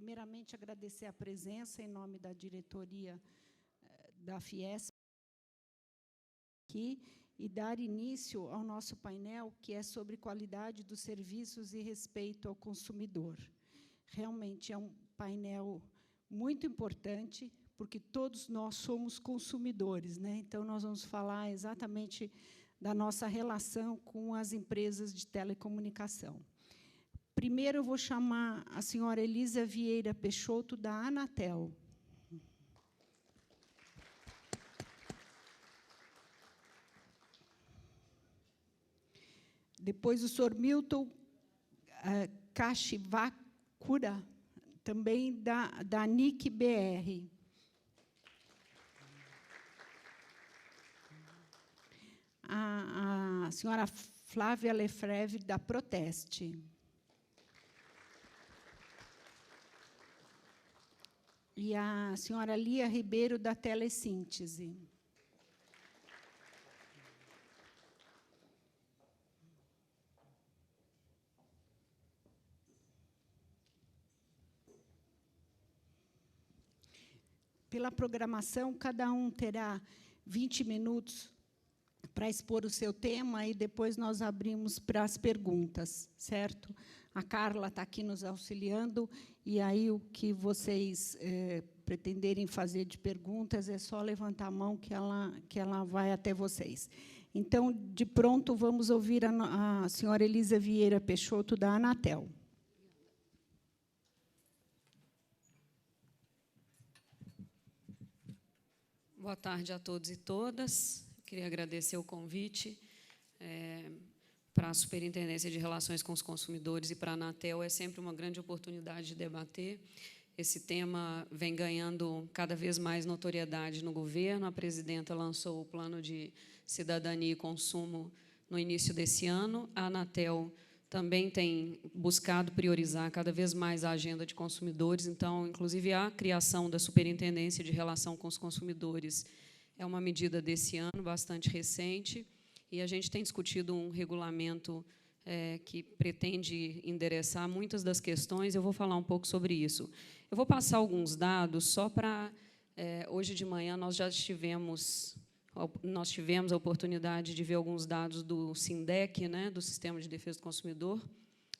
primeiramente, agradecer a presença, em nome da diretoria da Fiesp, aqui, e dar início ao nosso painel, que é sobre qualidade dos serviços e respeito ao consumidor. Realmente é um painel muito importante, porque todos nós somos consumidores, né? Então, nós vamos falar exatamente da nossa relação com as empresas de telecomunicação. Primeiro, eu vou chamar a senhora Elisa Vieira Peixoto, da Anatel. Depois, o senhor Milton Kashivakura, também da NIC BR. A senhora Flávia Lefreve, da Proteste. E a senhora Lia Ribeiro, da Telesíntese. Pela programação, cada um terá 20 minutos para expor o seu tema, e depois nós abrimos para as perguntas, certo? A Carla está aqui nos auxiliando, e aí o que vocês pretenderem fazer de perguntas é só levantar a mão que ela vai até vocês. Então, de pronto, vamos ouvir a senhora Elisa Vieira Peixoto, da Anatel. Boa tarde a todos e todas. Queria agradecer o convite. Para a Superintendência de Relações com os Consumidores e para a Anatel, é sempre uma grande oportunidade de debater. Esse tema vem ganhando cada vez mais notoriedade no governo. A presidenta lançou o Plano de Cidadania e Consumo no início desse ano. A Anatel também tem buscado priorizar cada vez mais a agenda de consumidores. Então, inclusive, a criação da Superintendência de Relação com os Consumidores é uma medida desse ano, bastante recente, e a gente tem discutido um regulamento que pretende endereçar muitas das questões. Eu vou falar um pouco sobre isso. Eu vou passar alguns dados só para... hoje de manhã nós tivemos a oportunidade de ver alguns dados do SINDEC, né, do Sistema de Defesa do Consumidor,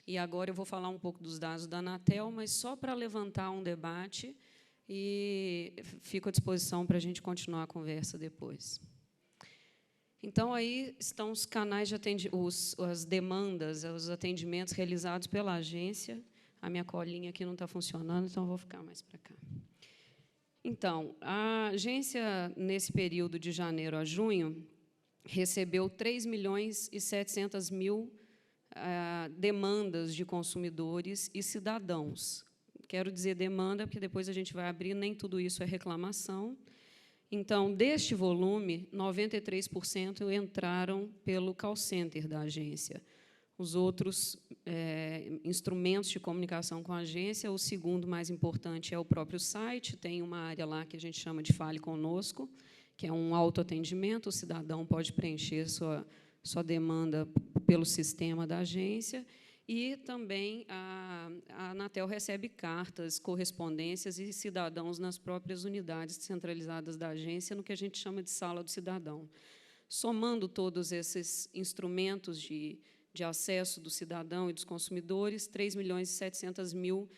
e agora eu vou falar um pouco dos dados da Anatel, mas só para levantar um debate, e fico à disposição para a gente continuar a conversa depois. Então, aí estão os canais de as demandas, os atendimentos realizados pela agência. A minha colinha aqui não está funcionando, então eu vou ficar mais para cá. Então, a agência, nesse período de janeiro a junho, recebeu 3.700.000 demandas de consumidores e cidadãos. Quero dizer demanda, porque depois a gente vai abrir, nem tudo isso é reclamação. Então, deste volume, 93% entraram pelo call center da agência. Os outros instrumentos de comunicação com a agência, o segundo mais importante é o próprio site, tem uma área lá que a gente chama de Fale Conosco, que é um autoatendimento, o cidadão pode preencher sua demanda pelo sistema da agência, e também a Anatel recebe cartas, correspondências e cidadãos nas próprias unidades descentralizadas da agência, no que a gente chama de sala do cidadão. Somando todos esses instrumentos de acesso do cidadão e dos consumidores, 3.700.000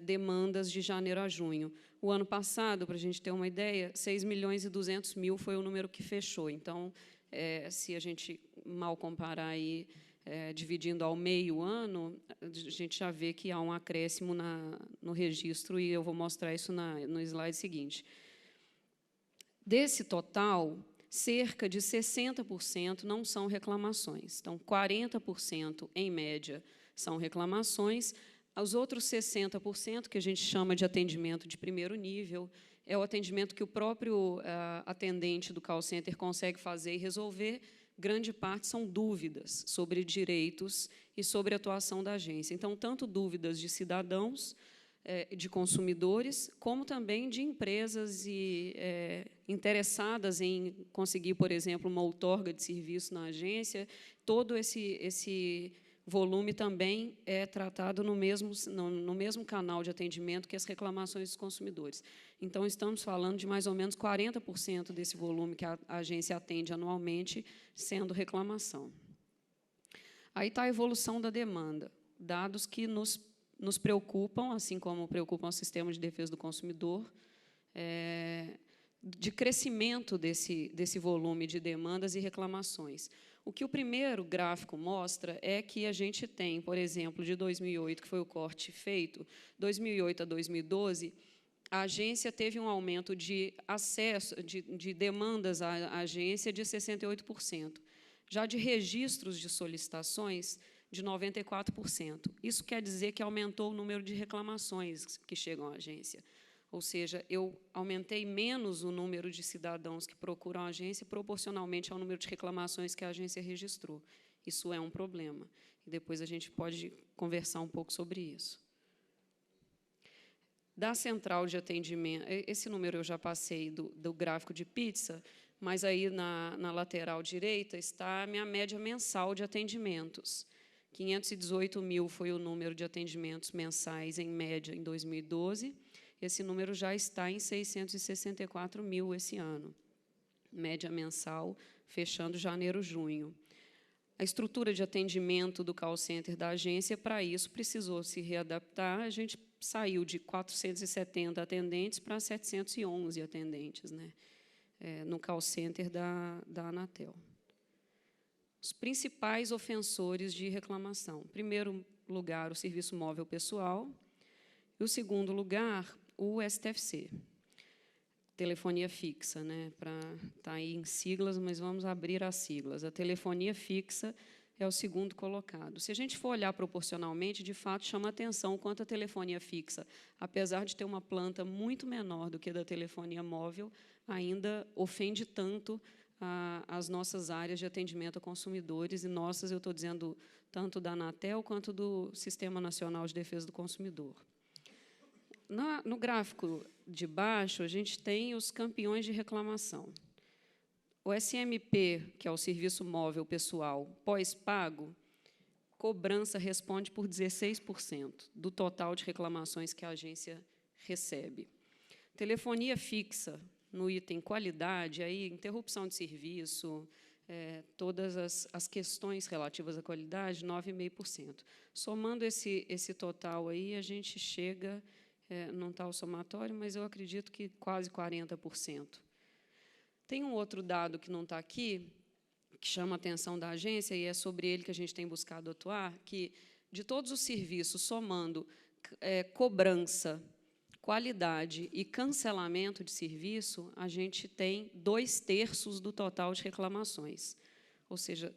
demandas de janeiro a junho. O ano passado, para a gente ter uma ideia, 6.200.000 foi o número que fechou. Então, se a gente mal comparar aí, dividindo ao meio ano, a gente já vê que há um acréscimo no registro, e eu vou mostrar isso no slide seguinte. Desse total, cerca de 60% não são reclamações. Então, 40%, em média, são reclamações. Os outros 60%, que a gente chama de atendimento de primeiro nível, é o atendimento que o próprio atendente do call center consegue fazer e resolver. Grande parte são dúvidas sobre direitos e sobre a atuação da agência. Então, tanto dúvidas de cidadãos, de consumidores, como também de empresas interessadas em conseguir, por exemplo, uma outorga de serviço na agência. Todo esse volume também é tratado no mesmo canal de atendimento que as reclamações dos consumidores. Então, estamos falando de mais ou menos 40% desse volume que a agência atende anualmente, sendo reclamação. Aí está a evolução da demanda, dados que nos preocupam, assim como preocupam o sistema de defesa do consumidor, de crescimento desse volume de demandas e reclamações. O que o primeiro gráfico mostra é que a gente tem, por exemplo, de 2008, que foi o corte feito, 2008 a 2012, a agência teve um aumento de acesso, de demandas à agência de 68%, já de registros de solicitações de 94%. Isso quer dizer que aumentou o número de reclamações que chegam à agência. Ou seja, eu aumentei menos o número de cidadãos que procuram a agência proporcionalmente ao número de reclamações que a agência registrou. Isso é um problema. E depois a gente pode conversar um pouco sobre isso. Da central de atendimento, esse número eu já passei do gráfico de pizza, mas aí na lateral direita está a minha média mensal de atendimentos. 518 mil foi o número de atendimentos mensais, em média, em 2012. Esse número já está em 664 mil esse ano, média mensal, fechando janeiro, junho. A estrutura de atendimento do call center da agência, para isso, precisou se readaptar. A gente saiu de 470 atendentes para 711 atendentes, né, no call center da Anatel. Os principais ofensores de reclamação. Em primeiro lugar, o serviço móvel pessoal. E, o segundo lugar, o STFC, telefonia fixa, né? Está aí em siglas, mas vamos abrir as siglas. A telefonia fixa é o segundo colocado. Se a gente for olhar proporcionalmente, de fato, chama atenção o quanto a telefonia fixa, apesar de ter uma planta muito menor do que a da telefonia móvel, ainda ofende tanto as nossas áreas de atendimento a consumidores, e nossas, eu estou dizendo, tanto da Anatel quanto do Sistema Nacional de Defesa do Consumidor. No gráfico de baixo, a gente tem os campeões de reclamação. O SMP, que é o serviço móvel pessoal pós-pago, cobrança responde por 16% do total de reclamações que a agência recebe. Telefonia fixa, no item qualidade, aí, interrupção de serviço, todas as questões relativas à qualidade, 9,5%. Somando esse total aí, a gente chega... não está o somatório, mas eu acredito que quase 40%. Tem um outro dado que não está aqui, que chama a atenção da agência, e é sobre ele que a gente tem buscado atuar, que, de todos os serviços, somando cobrança, qualidade e cancelamento de serviço, a gente tem 2/3 do total de reclamações. Ou seja,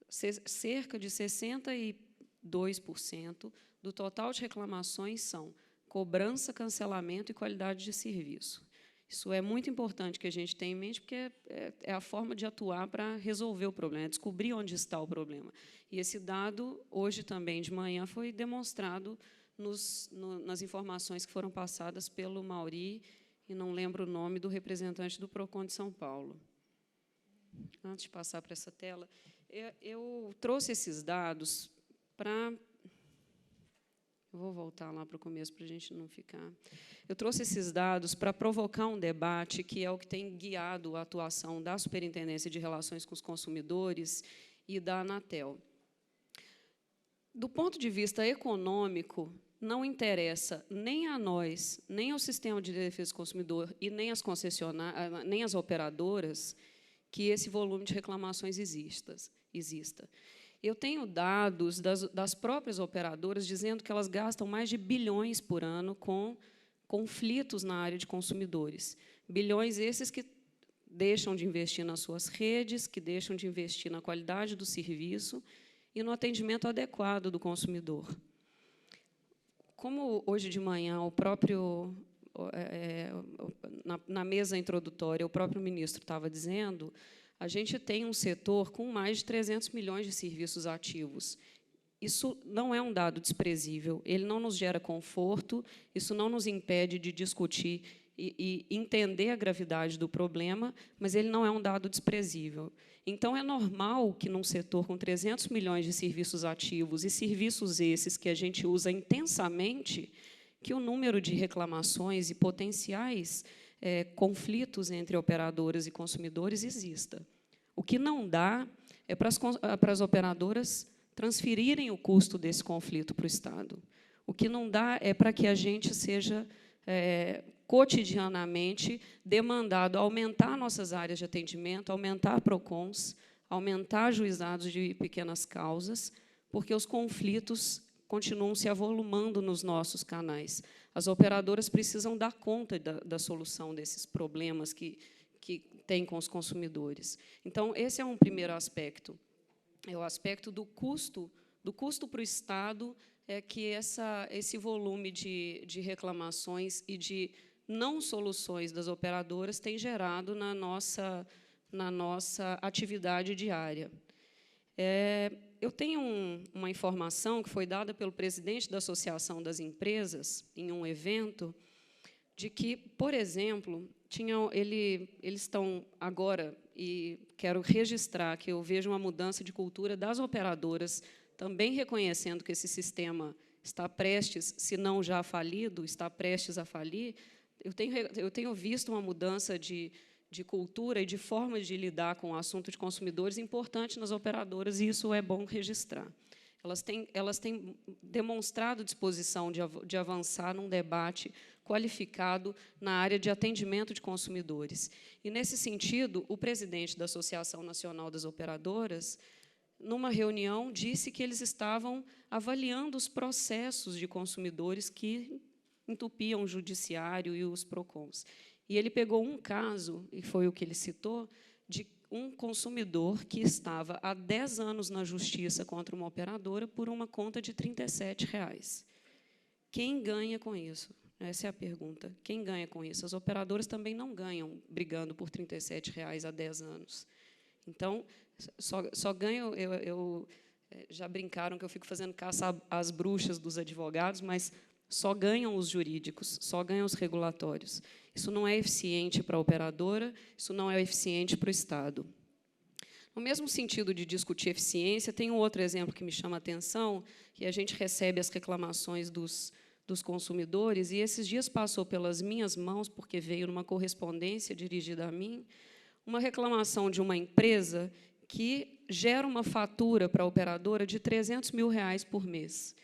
cerca de 62% do total de reclamações são cobrança, cancelamento e qualidade de serviço. Isso é muito importante que a gente tenha em mente, porque é a forma de atuar para resolver o problema, descobrir onde está o problema. E esse dado, hoje também de manhã, foi demonstrado nas informações que foram passadas pelo Mauri, e não lembro o nome do representante do PROCON de São Paulo. Antes de passar para essa tela, eu trouxe esses dados para... Eu vou voltar lá para o começo, para a gente não ficar... Eu trouxe esses dados para provocar um debate, que é o que tem guiado a atuação da Superintendência de Relações com os Consumidores e da Anatel. Do ponto de vista econômico, não interessa nem a nós, nem ao Sistema de Defesa do Consumidor e nem as concessionárias, nem as operadoras, que esse volume de reclamações exista. Eu tenho dados das próprias operadoras dizendo que elas gastam mais de bilhões por ano com conflitos na área de consumidores. Bilhões esses que deixam de investir nas suas redes, que deixam de investir na qualidade do serviço e no atendimento adequado do consumidor. Como hoje de manhã o próprio na mesa introdutória o próprio ministro estava dizendo, a gente tem um setor com mais de 300 milhões de serviços ativos. Isso não é um dado desprezível, ele não nos gera conforto, isso não nos impede de discutir e entender a gravidade do problema, mas ele não é um dado desprezível. Então, é normal que, num setor com 300 milhões de serviços ativos, e serviços esses que a gente usa intensamente, que o número de reclamações e potenciais conflitos entre operadoras e consumidores exista. O que não dá é para as operadoras transferirem o custo desse conflito para o Estado. O que não dá é para que a gente seja cotidianamente demandado a aumentar nossas áreas de atendimento, aumentar PROCONs, aumentar juizados de pequenas causas, porque os conflitos continuam se avolumando nos nossos canais. As operadoras precisam dar conta da solução desses problemas que têm com os consumidores. Então, esse é um primeiro aspecto. É o aspecto do custo para o Estado, que esse volume de reclamações e de não soluções das operadoras tem gerado na nossa atividade diária. Eu tenho uma informação que foi dada pelo presidente da Associação das Empresas, em um evento, de que, por exemplo, eles estão agora, e quero registrar que eu vejo uma mudança de cultura das operadoras, também reconhecendo que esse sistema está prestes, se não já falido, está prestes a falir. Eu tenho visto uma mudança de cultura e de forma de lidar com o assunto de consumidores importante nas operadoras, e isso é bom registrar. Elas têm demonstrado disposição de avançar num debate qualificado na área de atendimento de consumidores. E, nesse sentido, o presidente da Associação Nacional das Operadoras, numa reunião, disse que eles estavam avaliando os processos de consumidores que entupiam o judiciário e os PROCONs. E ele pegou um caso, e foi o que ele citou, de um consumidor que estava há 10 anos na justiça contra uma operadora por uma conta de R$ 37. Quem ganha com isso? Essa é a pergunta. Quem ganha com isso? As operadoras também não ganham brigando por R$ 37 há 10 anos. Então, só ganho... já brincaram que eu fico fazendo caça às bruxas dos advogados, mas só ganham os jurídicos, só ganham os regulatórios. Isso não é eficiente para a operadora, isso não é eficiente para o Estado. No mesmo sentido de discutir eficiência, tem um outro exemplo que me chama a atenção, que a gente recebe as reclamações dos consumidores, e esses dias passou pelas minhas mãos, porque veio numa correspondência dirigida a mim, uma reclamação de uma empresa que gera uma fatura para a operadora de R$ 300 mil por mês.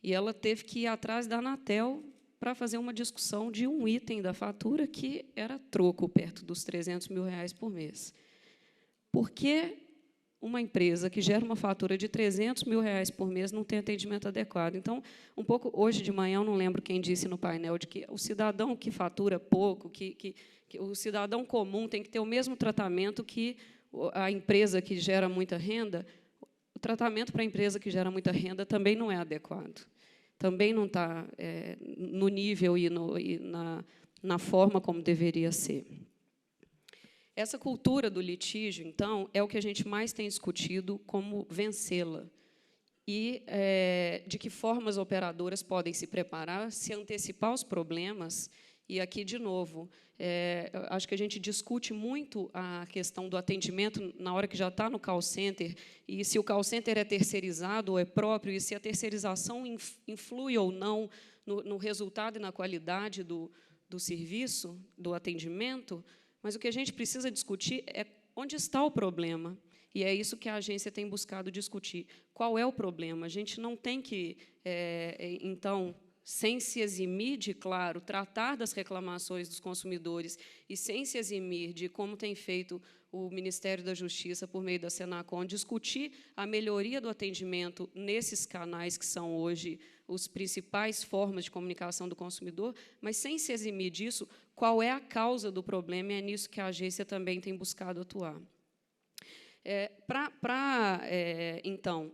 E ela teve que ir atrás da Anatel para fazer uma discussão de um item da fatura que era troco, perto dos R$ 300 mil por mês. Por que uma empresa que gera uma fatura de R$ 300 mil por mês não tem atendimento adequado? Então, um pouco hoje de manhã, eu não lembro quem disse no painel, de que o cidadão que fatura pouco, que o cidadão comum tem que ter o mesmo tratamento que a empresa que gera muita renda. O tratamento para a empresa que gera muita renda também não é adequado. Também não está no nível e na forma como deveria ser. Essa cultura do litígio, então, é o que a gente mais tem discutido como vencê-la. E de que forma as operadoras podem se preparar, se antecipar os problemas. E, aqui, de novo, acho que a gente discute muito a questão do atendimento na hora que já está no call center, e se o call center é terceirizado ou é próprio, e se a terceirização influi ou não no resultado e na qualidade do serviço, do atendimento, mas o que a gente precisa discutir é onde está o problema. E é isso que a agência tem buscado discutir. Qual é o problema? A gente não tem que, então, sem se eximir de, claro, tratar das reclamações dos consumidores e sem se eximir de, como tem feito o Ministério da Justiça, por meio da Senacom, discutir a melhoria do atendimento nesses canais que são hoje as principais formas de comunicação do consumidor, mas sem se eximir disso, qual é a causa do problema, e é nisso que a agência também tem buscado atuar. Então,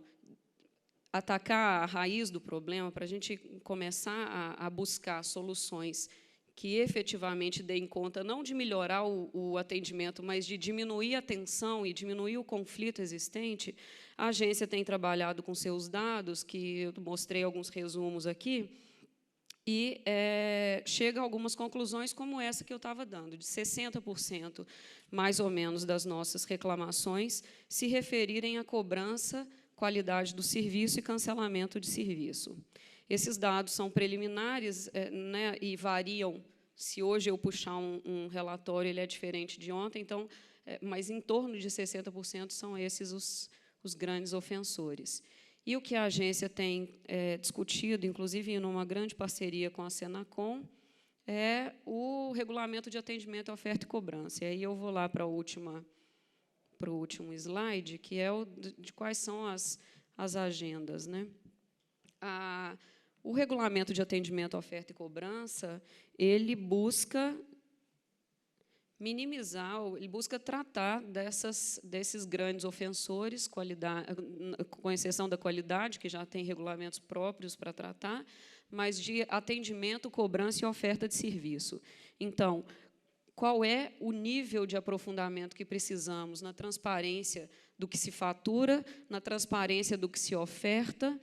atacar a raiz do problema, para a gente começar a buscar soluções que efetivamente deem conta não de melhorar o atendimento, mas de diminuir a tensão e diminuir o conflito existente, a agência tem trabalhado com seus dados, que eu mostrei alguns resumos aqui, e chega a algumas conclusões, como essa que eu estava dando, de 60%, mais ou menos, das nossas reclamações se referirem à cobrança, qualidade do serviço e cancelamento de serviço. Esses dados são preliminares, né, e variam. Se hoje eu puxar um relatório, ele é diferente de ontem, então, mas em torno de 60% são esses os grandes ofensores. E o que a agência tem discutido, inclusive em uma grande parceria com a Senacom, é o regulamento de atendimento à oferta e cobrança. E aí eu vou lá para o último slide, que é o de quais são as agendas, né? O regulamento de atendimento à oferta e cobrança, ele busca minimizar, ele busca tratar desses grandes ofensores, com exceção da qualidade, que já tem regulamentos próprios para tratar, mas de atendimento, cobrança e oferta de serviço. Então, qual é o nível de aprofundamento que precisamos na transparência do que se fatura, na transparência do que se oferta,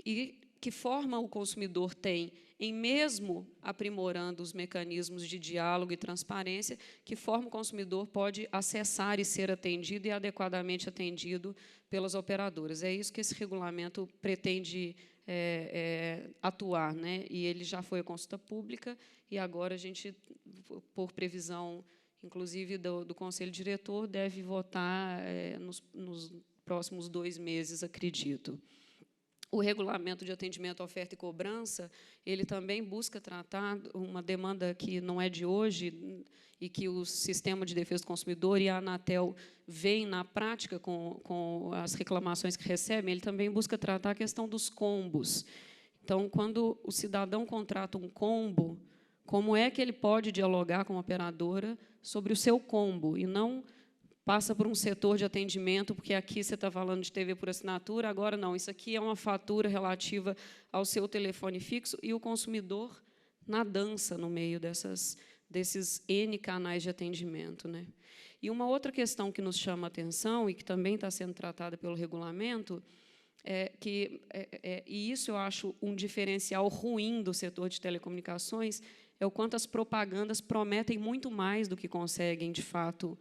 e que forma o consumidor tem, em mesmo aprimorando os mecanismos de diálogo e transparência, que forma o consumidor pode acessar e ser atendido e adequadamente atendido pelas operadoras. É isso que esse regulamento pretende atuar, né? E ele já foi à consulta pública, e agora a gente, por previsão, inclusive, do Conselho Diretor, deve votar nos próximos 2 meses, acredito. O regulamento de atendimento à oferta e cobrança, ele também busca tratar uma demanda que não é de hoje e que o Sistema de Defesa do Consumidor e a Anatel veem na prática com as reclamações que recebem. Ele também busca tratar a questão dos combos. Então, quando o cidadão contrata um combo, como é que ele pode dialogar com a operadora sobre o seu combo, e não passa por um setor de atendimento, porque aqui você está falando de TV por assinatura, agora não, isso aqui é uma fatura relativa ao seu telefone fixo, e o consumidor na dança no meio desses N canais de atendimento, né? E uma outra questão que nos chama a atenção, e que também está sendo tratada pelo regulamento, e isso eu acho um diferencial ruim do setor de telecomunicações, é o quanto as propagandas prometem muito mais do que conseguem, de fato,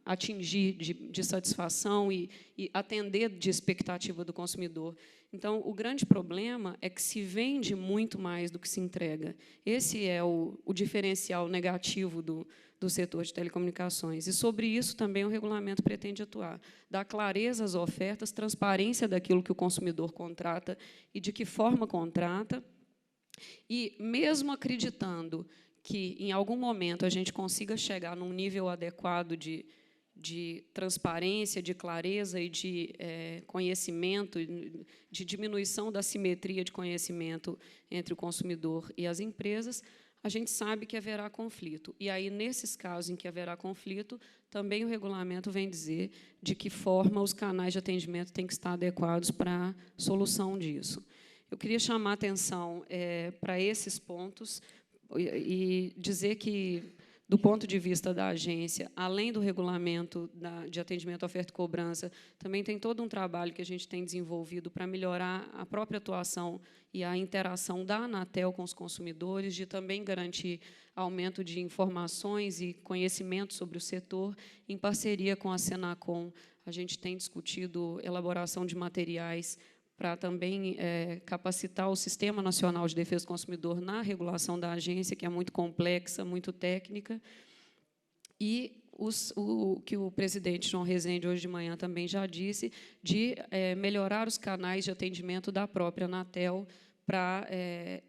atingir de satisfação e atender de expectativa do consumidor. Então, o grande problema é que se vende muito mais do que se entrega. Esse é o diferencial negativo do setor de telecomunicações. E, sobre isso, também o regulamento pretende atuar. Dar clareza às ofertas, transparência daquilo que o consumidor contrata e de que forma contrata. E, mesmo acreditando que, em algum momento, a gente consiga chegar num nível adequado de transparência, de clareza e de conhecimento, de diminuição da simetria de conhecimento entre o consumidor e as empresas, a gente sabe que haverá conflito. E aí, nesses casos em que haverá conflito, também o regulamento vem dizer de que forma os canais de atendimento têm que estar adequados para a solução disso. Eu queria chamar a atenção para esses pontos, e dizer que, do ponto de vista da agência, além do regulamento de atendimento à oferta e cobrança, também tem todo um trabalho que a gente tem desenvolvido para melhorar a própria atuação e a interação da Anatel com os consumidores, de também garantir aumento de informações e conhecimento sobre o setor. Em parceria com a Senacom, a gente tem discutido elaboração de materiais para também capacitar o Sistema Nacional de Defesa do Consumidor na regulação da agência, que é muito complexa, muito técnica, e o que o presidente João Rezende, hoje de manhã, também já disse, de melhorar os canais de atendimento da própria Anatel para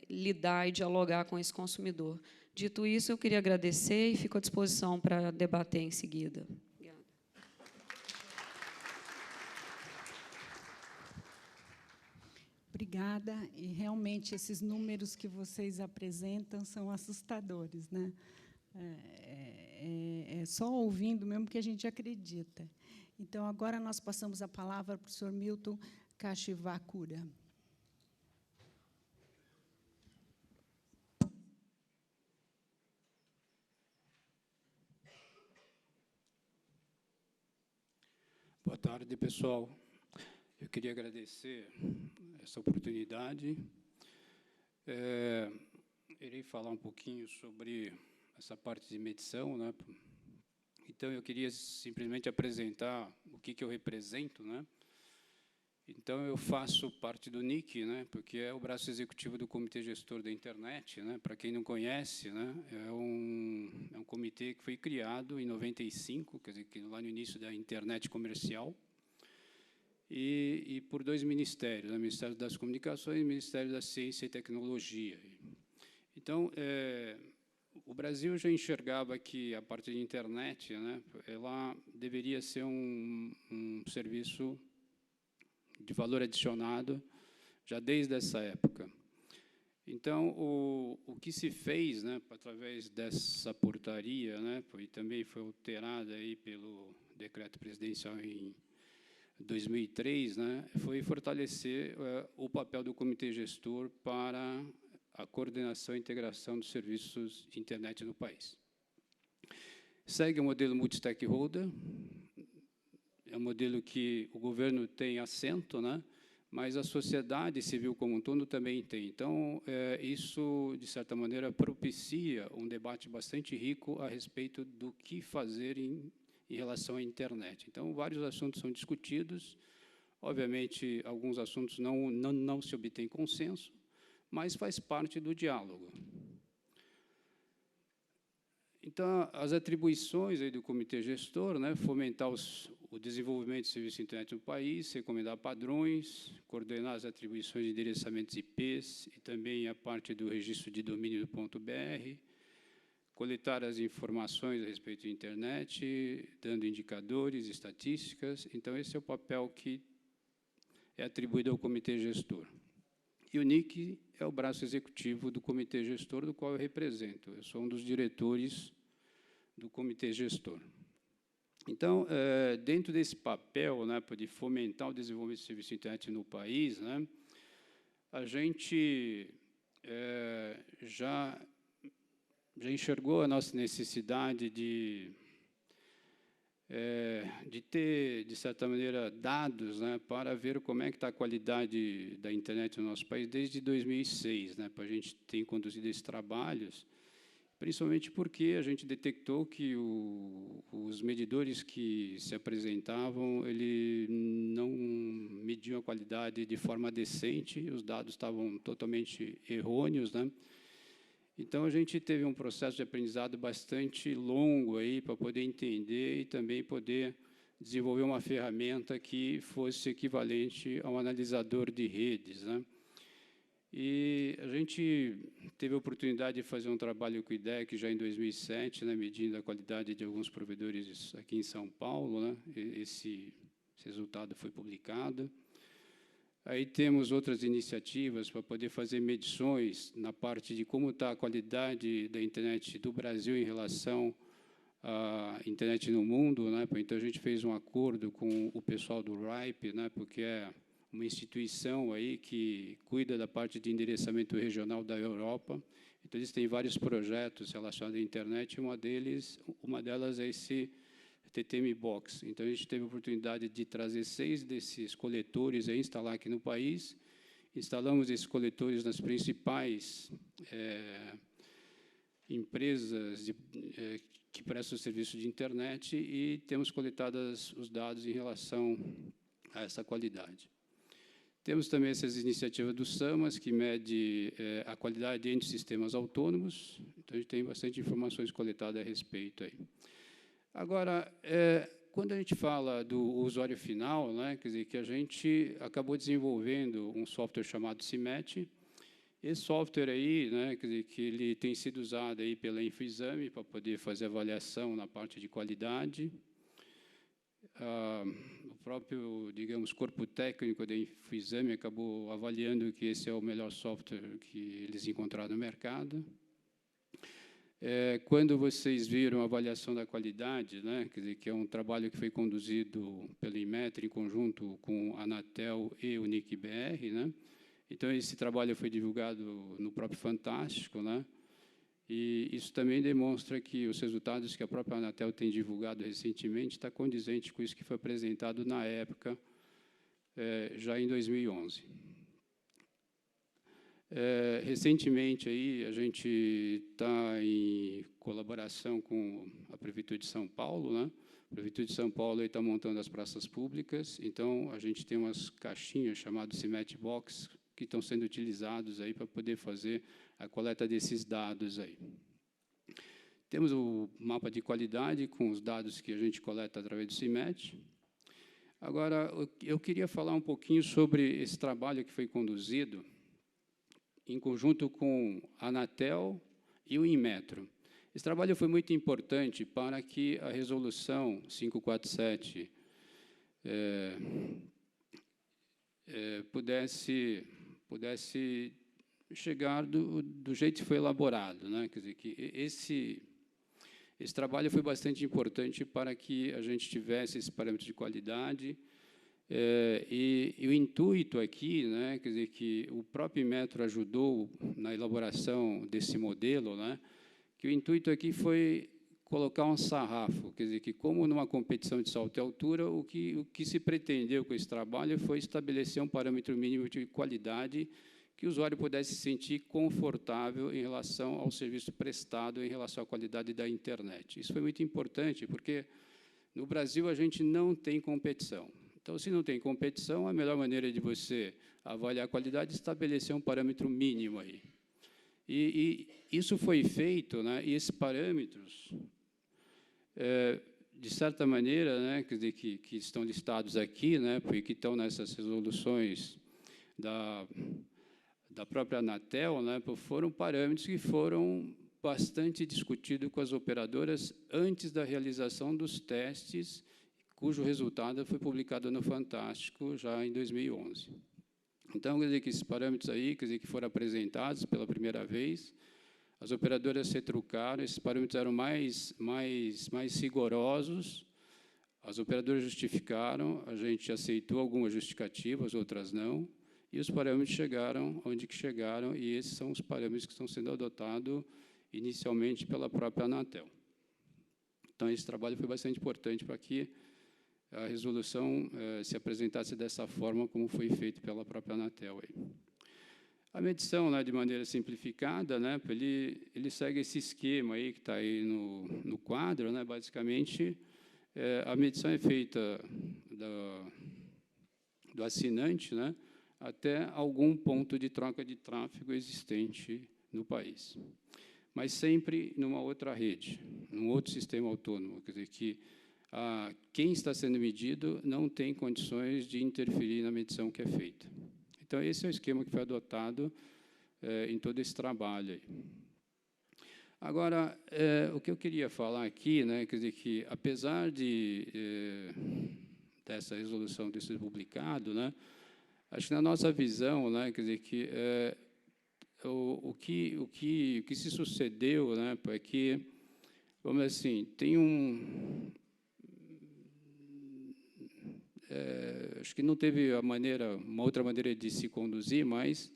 lidar e dialogar com esse consumidor. Dito isso, eu queria agradecer e fico à disposição para debater em seguida. Obrigada. E, realmente, esses números que vocês apresentam são assustadores, né? Só ouvindo mesmo que a gente acredita. Então, agora nós passamos a palavra para o senhor Milton Kashivakura. Boa tarde, pessoal. Eu queria agradecer essa oportunidade Irei falar um pouquinho sobre essa parte de medição, né? Então, eu queria simplesmente apresentar o que eu represento, né? Então, eu faço parte do NIC, né? Porque é o braço executivo do Comitê Gestor da Internet, né? Para quem não conhece, né? É um comitê que foi criado em 95, quer dizer, lá no início da internet comercial, e por dois ministérios, o Ministério das Comunicações e o Ministério da Ciência e Tecnologia. Então, o Brasil já enxergava que a parte de internet, né, ela deveria ser um serviço de valor adicionado já desde essa época. Então, o que se fez, né, através dessa portaria, né, e também foi alterada aí pelo decreto presidencial em 2003, né, foi fortalecer o papel do comitê gestor para a coordenação e integração dos serviços de internet no país. Segue o modelo multi-stakeholder, é um modelo que o governo tem assento, né, mas a sociedade civil como um todo também tem. Então, isso, de certa maneira, propicia um debate bastante rico a respeito do que fazer em relação à internet. Então, vários assuntos são discutidos. Obviamente, alguns assuntos não se obtém consenso, mas faz parte do diálogo. Então, as atribuições aí do comitê gestor, né, fomentar o desenvolvimento de serviços de internet no país, recomendar padrões, coordenar as atribuições de endereçamentos IPs e também a parte do registro de domínio do .br, coletar as informações a respeito da internet, dando indicadores, estatísticas. Então, esse é o papel que é atribuído ao comitê gestor. E o NIC é o braço executivo do comitê gestor, do qual eu represento. Eu sou um dos diretores do comitê gestor. Então, dentro desse papel, né, de fomentar o desenvolvimento de serviço de internet no país, né, a gente já enxergou a nossa necessidade de ter, de certa maneira, dados, né, para ver como é que está a qualidade da internet no nosso país desde 2006, né, para a gente ter conduzido esses trabalhos, principalmente porque a gente detectou que os medidores que se apresentavam, ele não mediam a qualidade de forma decente, os dados estavam totalmente errôneos, né? Então, a gente teve um processo de aprendizado bastante longo aí para poder entender e também poder desenvolver uma ferramenta que fosse equivalente a um analisador de redes, né? E a gente teve a oportunidade de fazer um trabalho com o IDEC já em 2007, né, medindo a qualidade de alguns provedores aqui em São Paulo, né? Esse resultado foi publicado. Aí temos outras iniciativas para poder fazer medições na parte de como está a qualidade da internet do Brasil em relação à internet no mundo, né? Então, a gente fez um acordo com o pessoal do RIPE, né, porque é uma instituição aí que cuida da parte de endereçamento regional da Europa. Então, eles têm vários projetos relacionados à internet, uma delas é esse TTM Box. Então, a gente teve a oportunidade de trazer 6 desses coletores e instalar aqui no país. Instalamos esses coletores nas principais empresas que prestam serviço de internet e temos coletado os dados em relação a essa qualidade. Temos também essas iniciativas do SAMAS, que mede a qualidade entre sistemas autônomos. Então, a gente tem bastante informações coletadas a respeito aí. Agora, quando a gente fala do usuário final, né, quer dizer, que a gente acabou desenvolvendo um software chamado CIMET. Esse software aí, né, quer dizer, que ele tem sido usado aí pela Infoexame para poder fazer avaliação na parte de qualidade. O próprio, digamos, corpo técnico da Infoexame acabou avaliando que esse é o melhor software que eles encontraram no mercado. Quando vocês viram a avaliação da qualidade, né, quer dizer, que é um trabalho que foi conduzido pela Inmetri em conjunto com a Anatel e o NIC-BR, né? Então, esse trabalho foi divulgado no próprio Fantástico, né? E isso também demonstra que os resultados que a própria Anatel tem divulgado recentemente está condizente com isso que foi apresentado na época, já em 2011. Recentemente, aí, a gente está em colaboração com a Prefeitura de São Paulo, né? A Prefeitura de São Paulo está montando as praças públicas, então a gente tem umas caixinhas chamadas CIMET Box que estão sendo utilizados aí para poder fazer a coleta desses dados aí. Temos o mapa de qualidade com os dados que a gente coleta através do CIMET. Agora, eu queria falar um pouquinho sobre esse trabalho que foi conduzido em conjunto com a Anatel e o Inmetro. Esse trabalho foi muito importante para que a resolução 547 pudesse chegar do jeito que foi elaborado, né? Quer dizer, que esse trabalho foi bastante importante para que a gente tivesse esses parâmetros de qualidade. E o intuito aqui, né, quer dizer, que o próprio Inmetro ajudou na elaboração desse modelo, né, que o intuito aqui foi colocar um sarrafo, quer dizer, que como numa competição de salto e altura, o que se pretendeu com esse trabalho foi estabelecer um parâmetro mínimo de qualidade que o usuário pudesse se sentir confortável em relação ao serviço prestado, em relação à qualidade da internet. Isso foi muito importante, porque no Brasil a gente não tem competição. Então, se não tem competição, a melhor maneira de você avaliar a qualidade é estabelecer um parâmetro mínimo aí. E isso foi feito, né, e esses parâmetros, de certa maneira, né, quer dizer, que estão listados aqui, né, porque estão nessas resoluções da própria Anatel, né, foram parâmetros que foram bastante discutidos com as operadoras antes da realização dos testes, cujo resultado foi publicado no Fantástico já em 2011. Então, quer dizer que esses parâmetros aí, quer dizer, que foram apresentados pela primeira vez, as operadoras se retrucaram, esses parâmetros eram mais rigorosos, as operadoras justificaram, a gente aceitou algumas justificativas, outras não, e os parâmetros chegaram onde que chegaram, e esses são os parâmetros que estão sendo adotados inicialmente pela própria Anatel. Então, esse trabalho foi bastante importante para que a resolução se apresentasse dessa forma, como foi feito pela própria Anatel. Aí. A medição, né, de maneira simplificada, né, ele segue esse esquema aí que está aí no quadro. Né, basicamente, a medição é feita do assinante, né, até algum ponto de troca de tráfego existente no país, mas sempre numa outra rede, num outro sistema autônomo, quer dizer que quem está sendo medido não tem condições de interferir na medição que é feita. Então, esse é o esquema que foi adotado em todo esse trabalho aí. Agora, o que eu queria falar aqui, né, quer dizer que, apesar dessa resolução ter sido publicado, né, acho que na nossa visão, né, quer dizer que o que se sucedeu, né, é que, vamos dizer assim, tem acho que não teve uma outra maneira de se conduzir, mas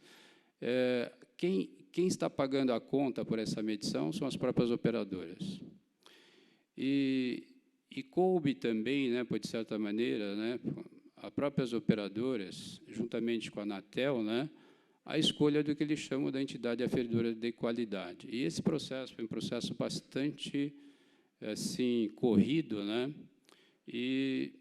quem está pagando a conta por essa medição são as próprias operadoras. E coube também, né, de certa maneira, né, as próprias operadoras, juntamente com a Anatel, né, a escolha do que eles chamam da entidade aferidora de qualidade. E esse processo foi um processo bastante assim, corrido, né, e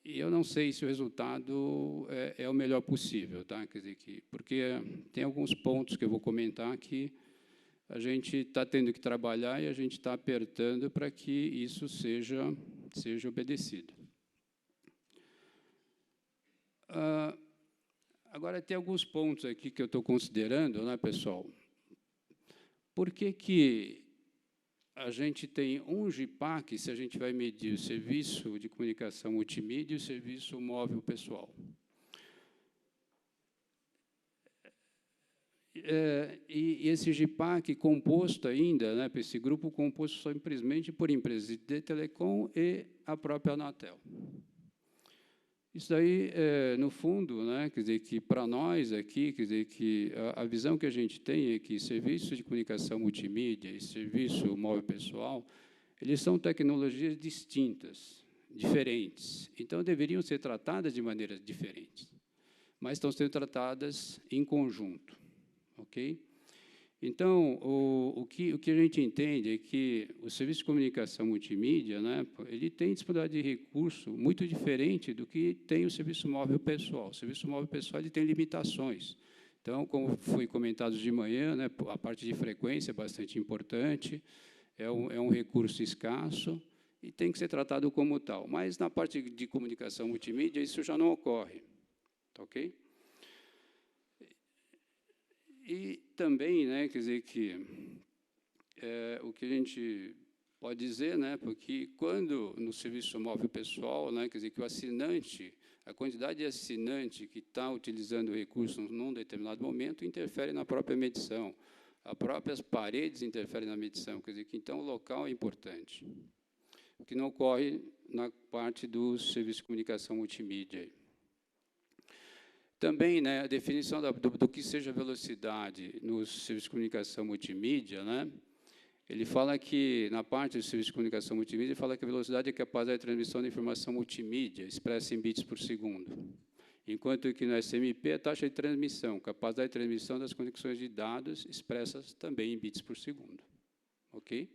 eu não sei se o resultado é o melhor possível, tá? Quer dizer, porque tem alguns pontos que eu vou comentar que a gente está tendo que trabalhar e a gente está apertando para que isso seja obedecido. Agora, tem alguns pontos aqui que eu estou considerando, né, pessoal? Por que a gente tem um GPAC se a gente vai medir o serviço de comunicação multimídia e o serviço móvel pessoal? E esse GPAC composto ainda, né, esse grupo composto simplesmente por empresas de telecom e a própria Anatel. Isso daí, no fundo, né, quer dizer que para nós aqui, quer dizer que a visão que a gente tem é que serviço de comunicação multimídia e serviço móvel pessoal, eles são tecnologias distintas, diferentes. Então, deveriam ser tratadas de maneiras diferentes, mas estão sendo tratadas em conjunto. ok? Então, o que a gente entende é que o serviço de comunicação multimídia, né, ele tem disponibilidade de recurso muito diferente do que tem o serviço móvel pessoal. O serviço móvel pessoal ele tem limitações. Então, como foi comentado de manhã, né, a parte de frequência é bastante importante, é um recurso escasso e tem que ser tratado como tal. Mas, na parte de comunicação multimídia, isso já não ocorre. Tá, ok? E também, né, quer dizer que o que a gente pode dizer, né, porque quando no serviço móvel pessoal, né, quer dizer que o assinante, a quantidade de assinante que está utilizando o recurso num determinado momento interfere na própria medição, as próprias paredes interferem na medição, quer dizer que então o local é importante, o que não ocorre na parte do serviço de comunicação multimídia. Também, né, a definição do que seja velocidade no serviço de comunicação multimídia, né, ele fala que, na parte do serviço de comunicação multimídia, ele fala que a velocidade é capaz da transmissão de informação multimídia, expressa em bits por segundo, enquanto que no SMP, a taxa de transmissão, capacidade de transmissão das conexões de dados, expressas também em bits por segundo. Ok?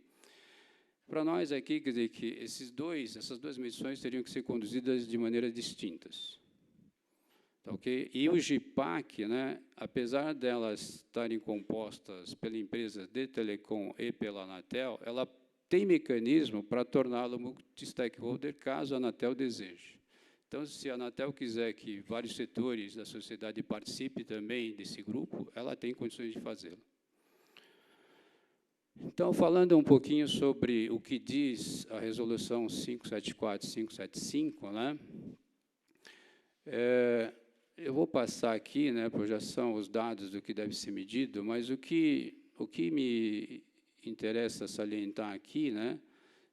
Para nós aqui, quer dizer que essas duas medições teriam que ser conduzidas de maneiras distintas. Okay? E o GPAC, né, apesar delas estarem compostas pela empresa de telecom e pela Anatel, ela tem mecanismo para torná-lo multi-stakeholder, caso a Anatel deseje. Então, se a Anatel quiser que vários setores da sociedade participem também desse grupo, ela tem condições de fazê-lo. Então, falando um pouquinho sobre o que diz a resolução 574 e 575, né, eu vou passar aqui, né, pois já são os dados do que deve ser medido, mas o que me interessa salientar aqui, né,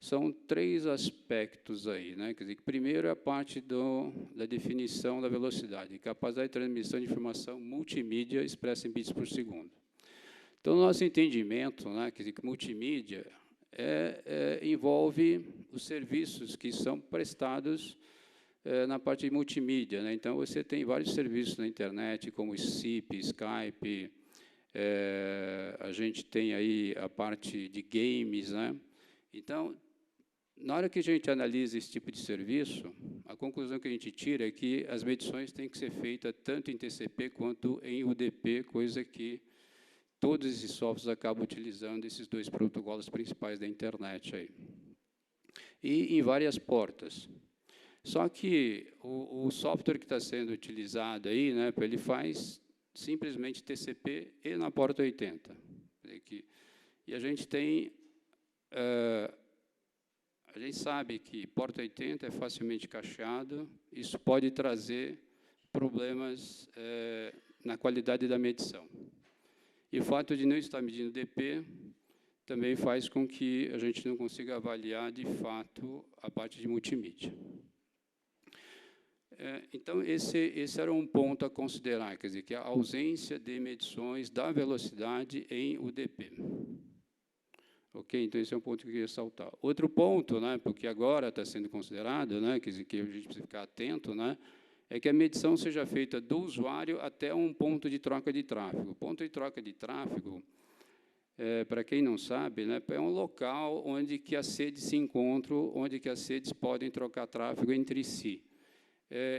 são 3 aspectos aí, né, quer dizer, que primeiro é a parte da definição da velocidade, capacidade de transmissão de informação multimídia expressa em bits por segundo. Então, nosso entendimento, né, quer dizer, que multimídia envolve os serviços que são prestados na parte de multimídia, né? Então, você tem vários serviços na internet, como SIP, Skype, a gente tem aí a parte de games, né? Então, na hora que a gente analisa esse tipo de serviço, a conclusão que a gente tira é que as medições têm que ser feitas tanto em TCP quanto em UDP, coisa que todos esses softwares acabam utilizando esses 2 protocolos principais da internet aí. E em várias portas. Só que o software que está sendo utilizado aí, né, ele faz simplesmente TCP e na porta 80. E a gente tem, a gente sabe que porta 80 é facilmente cacheado, isso pode trazer problemas na qualidade da medição. E o fato de não estar medindo DP também faz com que a gente não consiga avaliar, de fato, a parte de multimídia. Então, esse era um ponto a considerar, quer dizer, que a ausência de medições da velocidade em UDP. Ok? Então, esse é um ponto que eu queria ressaltar. Outro ponto, né, porque agora está sendo considerado, né, quer dizer, que a gente precisa ficar atento, né, é que a medição seja feita do usuário até um ponto de troca de tráfego. O ponto de troca de tráfego, para quem não sabe, né, é um local onde que as redes se encontram, onde que as redes podem trocar tráfego entre si.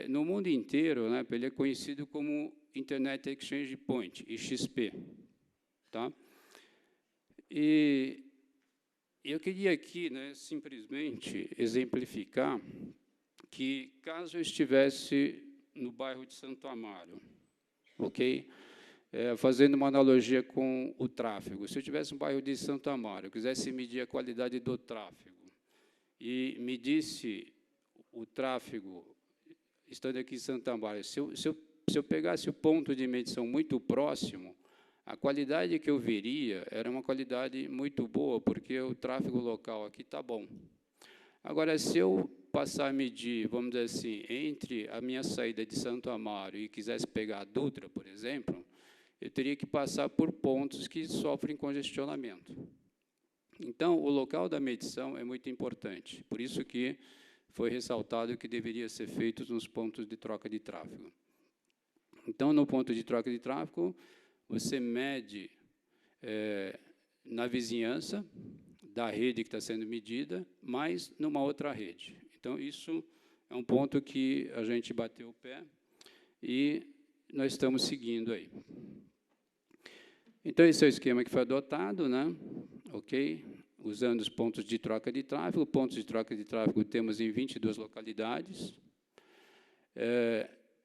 No mundo inteiro, né, ele é conhecido como Internet Exchange Point, IXP. Tá? E eu queria aqui, né, simplesmente exemplificar que, caso eu estivesse no bairro de Santo Amaro, ok? Fazendo uma analogia com o tráfego, se eu tivesse no bairro de Santo Amaro, eu quisesse medir a qualidade do tráfego e medisse o tráfego estando aqui em Santo Amaro, se eu pegasse o ponto de medição muito próximo, a qualidade que eu veria era uma qualidade muito boa, porque o tráfego local aqui está bom. Agora, se eu passar a medir, vamos dizer assim, entre a minha saída de Santo Amaro e quisesse pegar a Dutra, por exemplo, eu teria que passar por pontos que sofrem congestionamento. Então, o local da medição é muito importante, por isso que foi ressaltado que deveria ser feito nos pontos de troca de tráfego. Então, no ponto de troca de tráfego, você mede na vizinhança da rede que está sendo medida, mas numa outra rede. Então, isso é um ponto que a gente bateu o pé e nós estamos seguindo aí. Então, esse é o esquema que foi adotado, né? Ok? Usando os pontos de troca de tráfego. Pontos de troca de tráfego temos em 22 localidades.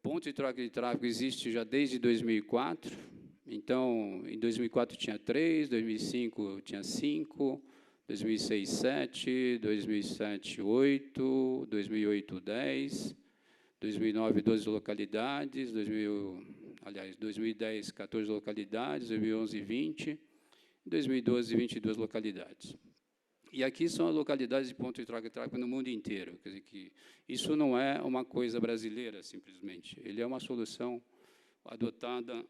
Ponto de troca de tráfego existe já desde 2004. Então, em 2004 tinha 3, 2005 tinha 5, 2006, 7, 2007, 8, 2008, 10, 2009, 12 localidades, 2010, 14 localidades, 2011, 20, 2012, 22 localidades. E aqui são as localidades de ponto de troca de tráfego no mundo inteiro. Quer dizer que isso não é uma coisa brasileira, simplesmente. Ele é uma solução adotada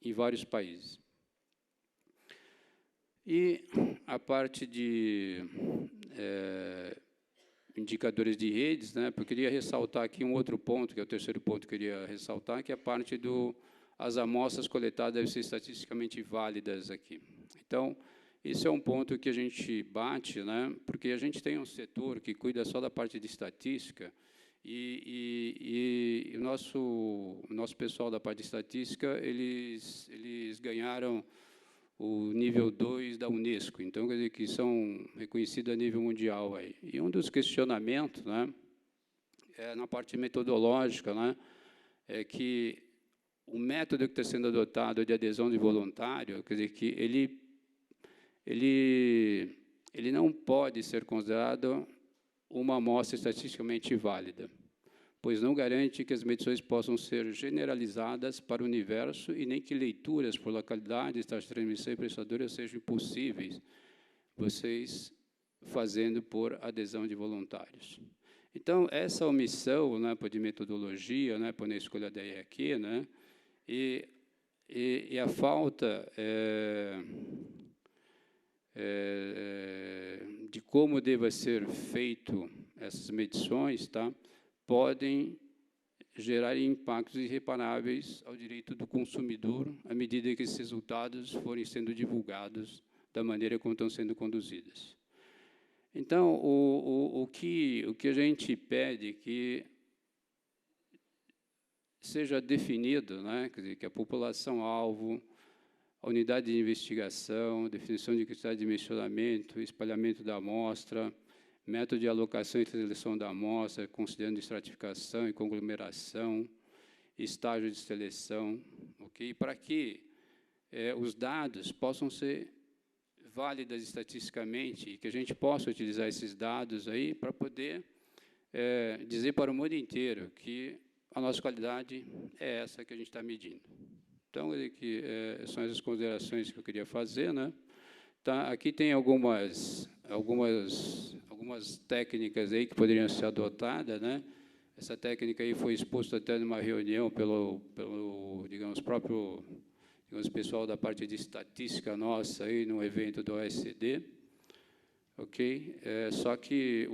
em vários países. E a parte de indicadores de redes, né, eu queria ressaltar aqui um outro ponto, que é o terceiro ponto que eu queria ressaltar, que é a parte as amostras coletadas devem ser estatisticamente válidas aqui. Então, esse é um ponto que a gente bate, né, porque a gente tem um setor que cuida só da parte de estatística, e o nosso pessoal da parte de estatística, eles ganharam o nível 2 da Unesco, então, quer dizer, que são reconhecidos a nível mundial aí. E um dos questionamentos, né, na parte metodológica, né, é que o método que está sendo adotado de adesão de voluntário, quer dizer, que ele não pode ser considerado uma amostra estatisticamente válida, pois não garante que as medições possam ser generalizadas para o universo e nem que leituras por localidades, taxa de transmissão e prestadores sejam possíveis, vocês fazendo por adesão de voluntários. Então, essa omissão, né, de metodologia, né, na escolha da IEQ, né, e a falta de como deva ser feito essas medições, tá, podem gerar impactos irreparáveis ao direito do consumidor à medida que esses resultados forem sendo divulgados da maneira como estão sendo conduzidas. Então, o que a gente pede que seja definido, né, quer dizer, que a população-alvo, a unidade de investigação, definição de critérios de dimensionamento, espalhamento da amostra, método de alocação e seleção da amostra, considerando estratificação e conglomeração, estágio de seleção, ok? Para que os dados possam ser válidos estatisticamente e que a gente possa utilizar esses dados aí para poder dizer para o mundo inteiro que a nossa qualidade é essa que a gente está medindo. Então, são essas considerações que eu queria fazer, né? Tá, aqui tem algumas técnicas aí que poderiam ser adotadas, né? Essa técnica aí foi exposta até numa reunião pelo digamos, próprio, digamos, pessoal da parte de estatística nossa aí no evento do OECD, ok? Só que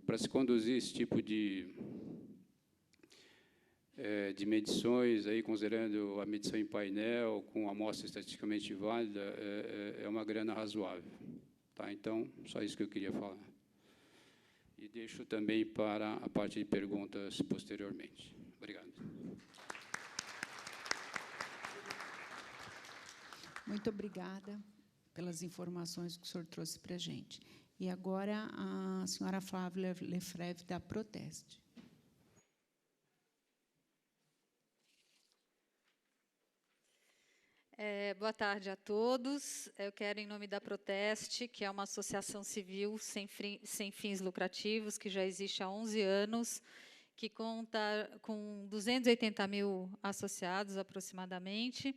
para se conduzir esse tipo de medições, aí, considerando a medição em painel, com amostra estatisticamente válida, é uma grana razoável. Tá? Então, só isso que eu queria falar. E deixo também para a parte de perguntas posteriormente. Obrigado. Muito obrigada pelas informações que o senhor trouxe para a gente. E agora, a senhora Flávia Lefreve, da Proteste. Boa tarde a todos. Eu quero, em nome da Proteste, que é uma associação civil sem fins lucrativos, que já existe há 11 anos, que conta com 280 mil associados, aproximadamente.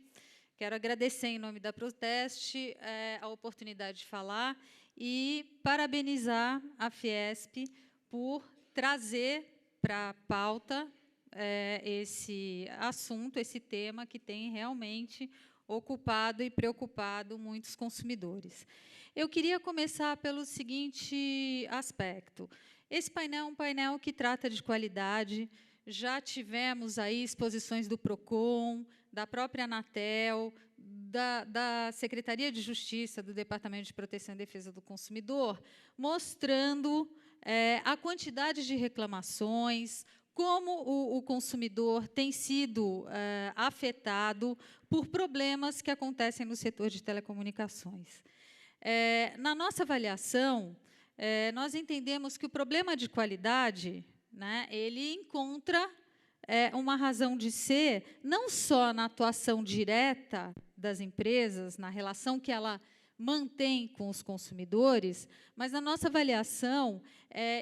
Quero agradecer, em nome da Proteste, a oportunidade de falar e parabenizar a Fiesp por trazer para a pauta esse assunto, esse tema que tem realmente ocupado e preocupado muitos consumidores. Eu queria começar pelo seguinte aspecto. Esse painel é um painel que trata de qualidade, já tivemos aí exposições do PROCON, da própria Anatel, da Secretaria de Justiça, do Departamento de Proteção e Defesa do Consumidor, mostrando a quantidade de reclamações, como o consumidor tem sido afetado por problemas que acontecem no setor de telecomunicações. Na nossa avaliação, nós entendemos que o problema de qualidade, né, ele encontra uma razão de ser não só na atuação direta das empresas, na relação que ela mantém com os consumidores, mas, na nossa avaliação,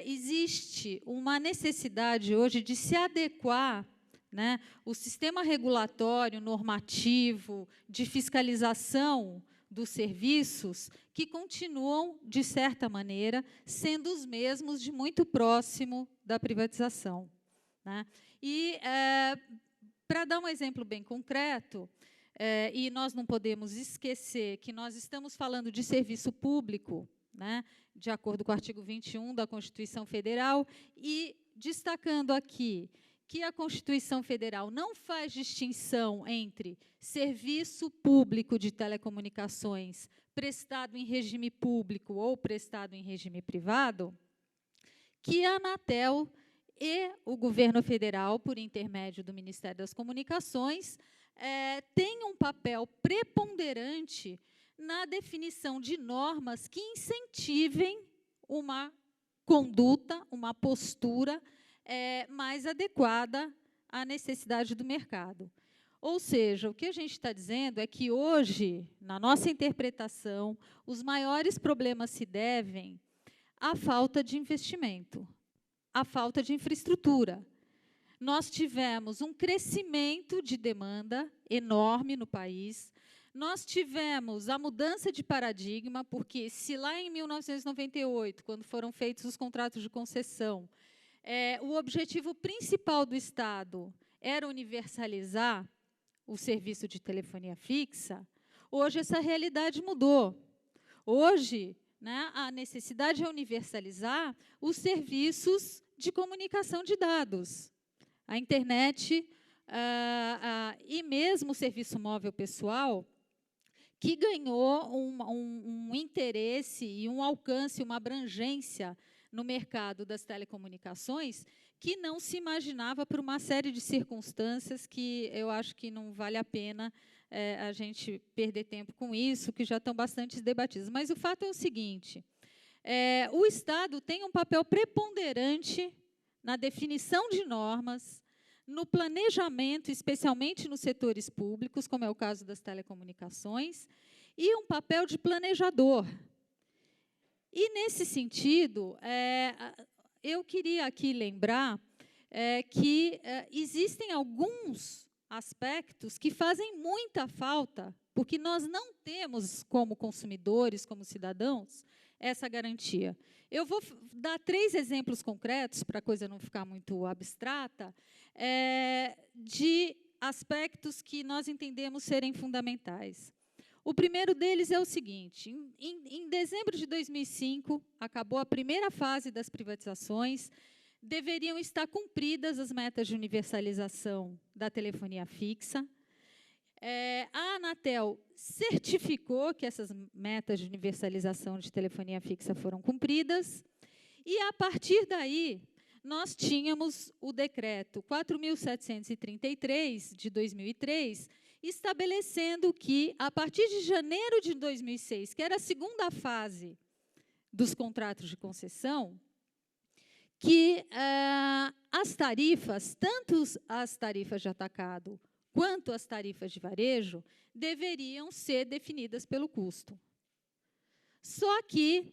existe uma necessidade hoje de se adequar, né, o sistema regulatório, normativo, de fiscalização dos serviços, que continuam, de certa maneira, sendo os mesmos de muito próximo da privatização, né? E, para dar um exemplo bem concreto, e nós não podemos esquecer que nós estamos falando de serviço público, né, de acordo com o artigo 21 da Constituição Federal, e destacando aqui que a Constituição Federal não faz distinção entre serviço público de telecomunicações prestado em regime público ou prestado em regime privado, que a Anatel e o governo federal, por intermédio do Ministério das Comunicações, têm um papel preponderante na definição de normas que incentivem uma conduta, uma postura mais adequada à necessidade do mercado. Ou seja, o que a gente está dizendo é que hoje, na nossa interpretação, os maiores problemas se devem à falta de investimento, à falta de infraestrutura. Nós tivemos um crescimento de demanda enorme no país, nós tivemos a mudança de paradigma, porque se lá em 1998, quando foram feitos os contratos de concessão, o objetivo principal do Estado era universalizar o serviço de telefonia fixa, hoje essa realidade mudou. Hoje, né, a necessidade é universalizar os serviços de comunicação de dados, a internet e mesmo o serviço móvel pessoal, que ganhou um interesse e um alcance, uma abrangência no mercado das telecomunicações que não se imaginava por uma série de circunstâncias que eu acho que não vale a pena a gente perder tempo com isso, que já estão bastante debatidas. Mas o fato é o seguinte, o Estado tem um papel preponderante na definição de normas, no planejamento, especialmente nos setores públicos, como é o caso das telecomunicações, e um papel de planejador. E, nesse sentido, eu queria aqui lembrar que existem alguns aspectos que fazem muita falta, porque nós não temos, como consumidores, como cidadãos, essa garantia. Eu vou dar 3 exemplos concretos, para a coisa não ficar muito abstrata, de aspectos que nós entendemos serem fundamentais. O primeiro deles é o seguinte, em dezembro de 2005, acabou a primeira fase das privatizações, deveriam estar cumpridas as metas de universalização da telefonia fixa. A Anatel certificou que essas metas de universalização de telefonia fixa foram cumpridas, e, a partir daí, nós tínhamos o decreto 4.733, de 2003, estabelecendo que, a partir de janeiro de 2006, que era a segunda fase dos contratos de concessão, que as tarifas, tanto as tarifas de atacado quanto as tarifas de varejo, deveriam ser definidas pelo custo. Só que,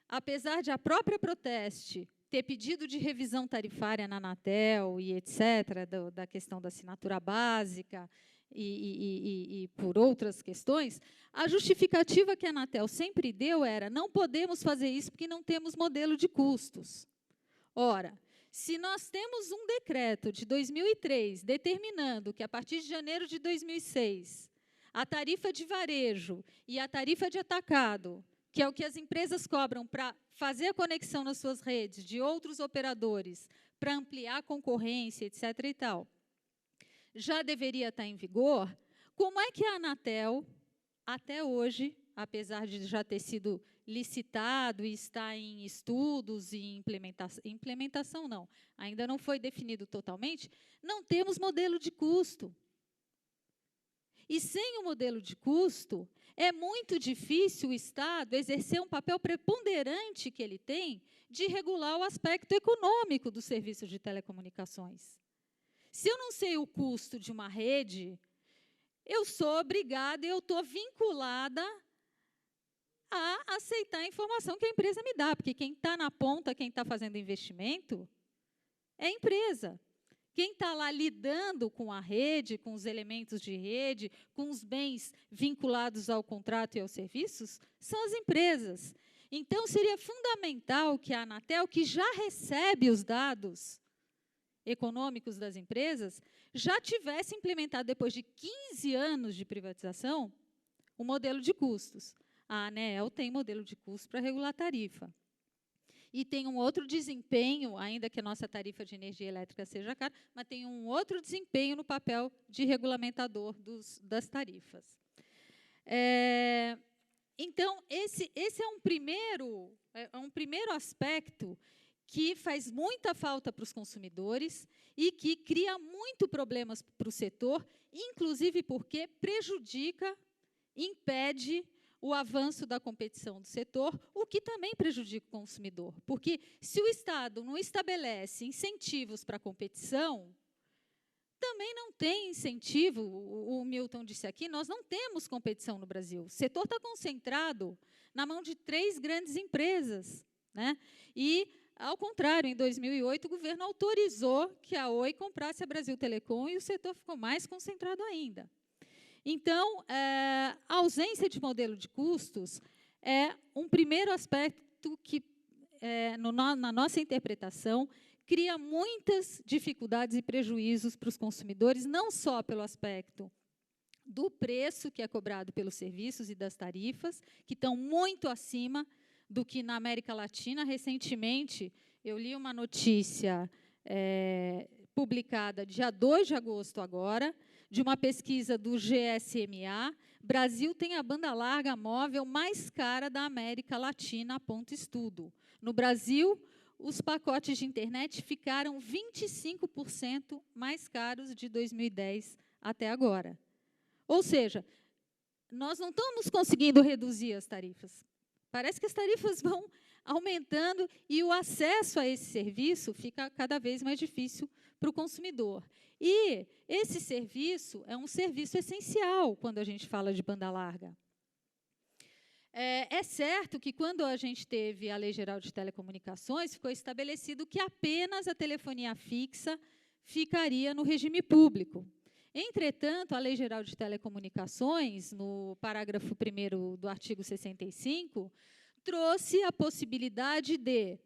apesar de a própria Proteste ter pedido de revisão tarifária na Anatel e etc., da questão da assinatura básica e por outras questões, a justificativa que a Anatel sempre deu era: não podemos fazer isso porque não temos modelo de custos. Ora, se nós temos um decreto de 2003 determinando que, a partir de janeiro de 2006, a tarifa de varejo e a tarifa de atacado, que é o que as empresas cobram para fazer a conexão nas suas redes de outros operadores, para ampliar a concorrência, etc. e tal, já deveria estar em vigor, como é que a Anatel, até hoje, apesar de já ter sido licitado e estar em estudos e implementação não, ainda não foi definido totalmente, não temos modelo de custo. E sem o modelo de custo, é muito difícil o Estado exercer um papel preponderante que ele tem de regular o aspecto econômico do serviço de telecomunicações. Se eu não sei o custo de uma rede, eu sou obrigada, eu estou vinculada a aceitar a informação que a empresa me dá, porque quem está na ponta, quem está fazendo investimento, é a empresa. Quem está lá lidando com a rede, com os elementos de rede, com os bens vinculados ao contrato e aos serviços, são as empresas. Então, seria fundamental que a Anatel, que já recebe os dados econômicos das empresas, já tivesse implementado, depois de 15 anos de privatização, o modelo de custos. A ANEEL tem modelo de custo para regular a tarifa. E tem um outro desempenho, ainda que a nossa tarifa de energia elétrica seja cara, mas tem um outro desempenho no papel de regulamentador das tarifas. Então, esse é um primeiro aspecto que faz muita falta para os consumidores e que cria muito problemas para o setor, inclusive porque prejudica, impede o avanço da competição do setor, o que também prejudica o consumidor. Porque, se o Estado não estabelece incentivos para a competição, também não tem incentivo. O Milton disse aqui, nós não temos competição no Brasil. O setor está concentrado na mão de 3 grandes empresas, né? E, ao contrário, em 2008, o governo autorizou que a Oi comprasse a Brasil Telecom e o setor ficou mais concentrado ainda. Então, a ausência de modelo de custos é um primeiro aspecto que, na nossa interpretação, cria muitas dificuldades e prejuízos para os consumidores, não só pelo aspecto do preço que é cobrado pelos serviços e das tarifas, que estão muito acima do que na América Latina. Recentemente, eu li uma notícia publicada dia 2 de agosto agora, de uma pesquisa do GSMA. Brasil tem a banda larga móvel mais cara da América Latina, ponto estudo. No Brasil, os pacotes de internet ficaram 25% mais caros de 2010 até agora. Ou seja, nós não estamos conseguindo reduzir as tarifas. Parece que as tarifas vão aumentando e o acesso a esse serviço fica cada vez mais difícil para o consumidor. E esse serviço é um serviço essencial quando a gente fala de banda larga. É certo que, quando a gente teve a Lei Geral de Telecomunicações, ficou estabelecido que apenas a telefonia fixa ficaria no regime público. Entretanto, a Lei Geral de Telecomunicações, no parágrafo 1º do artigo 65, trouxe a possibilidade de,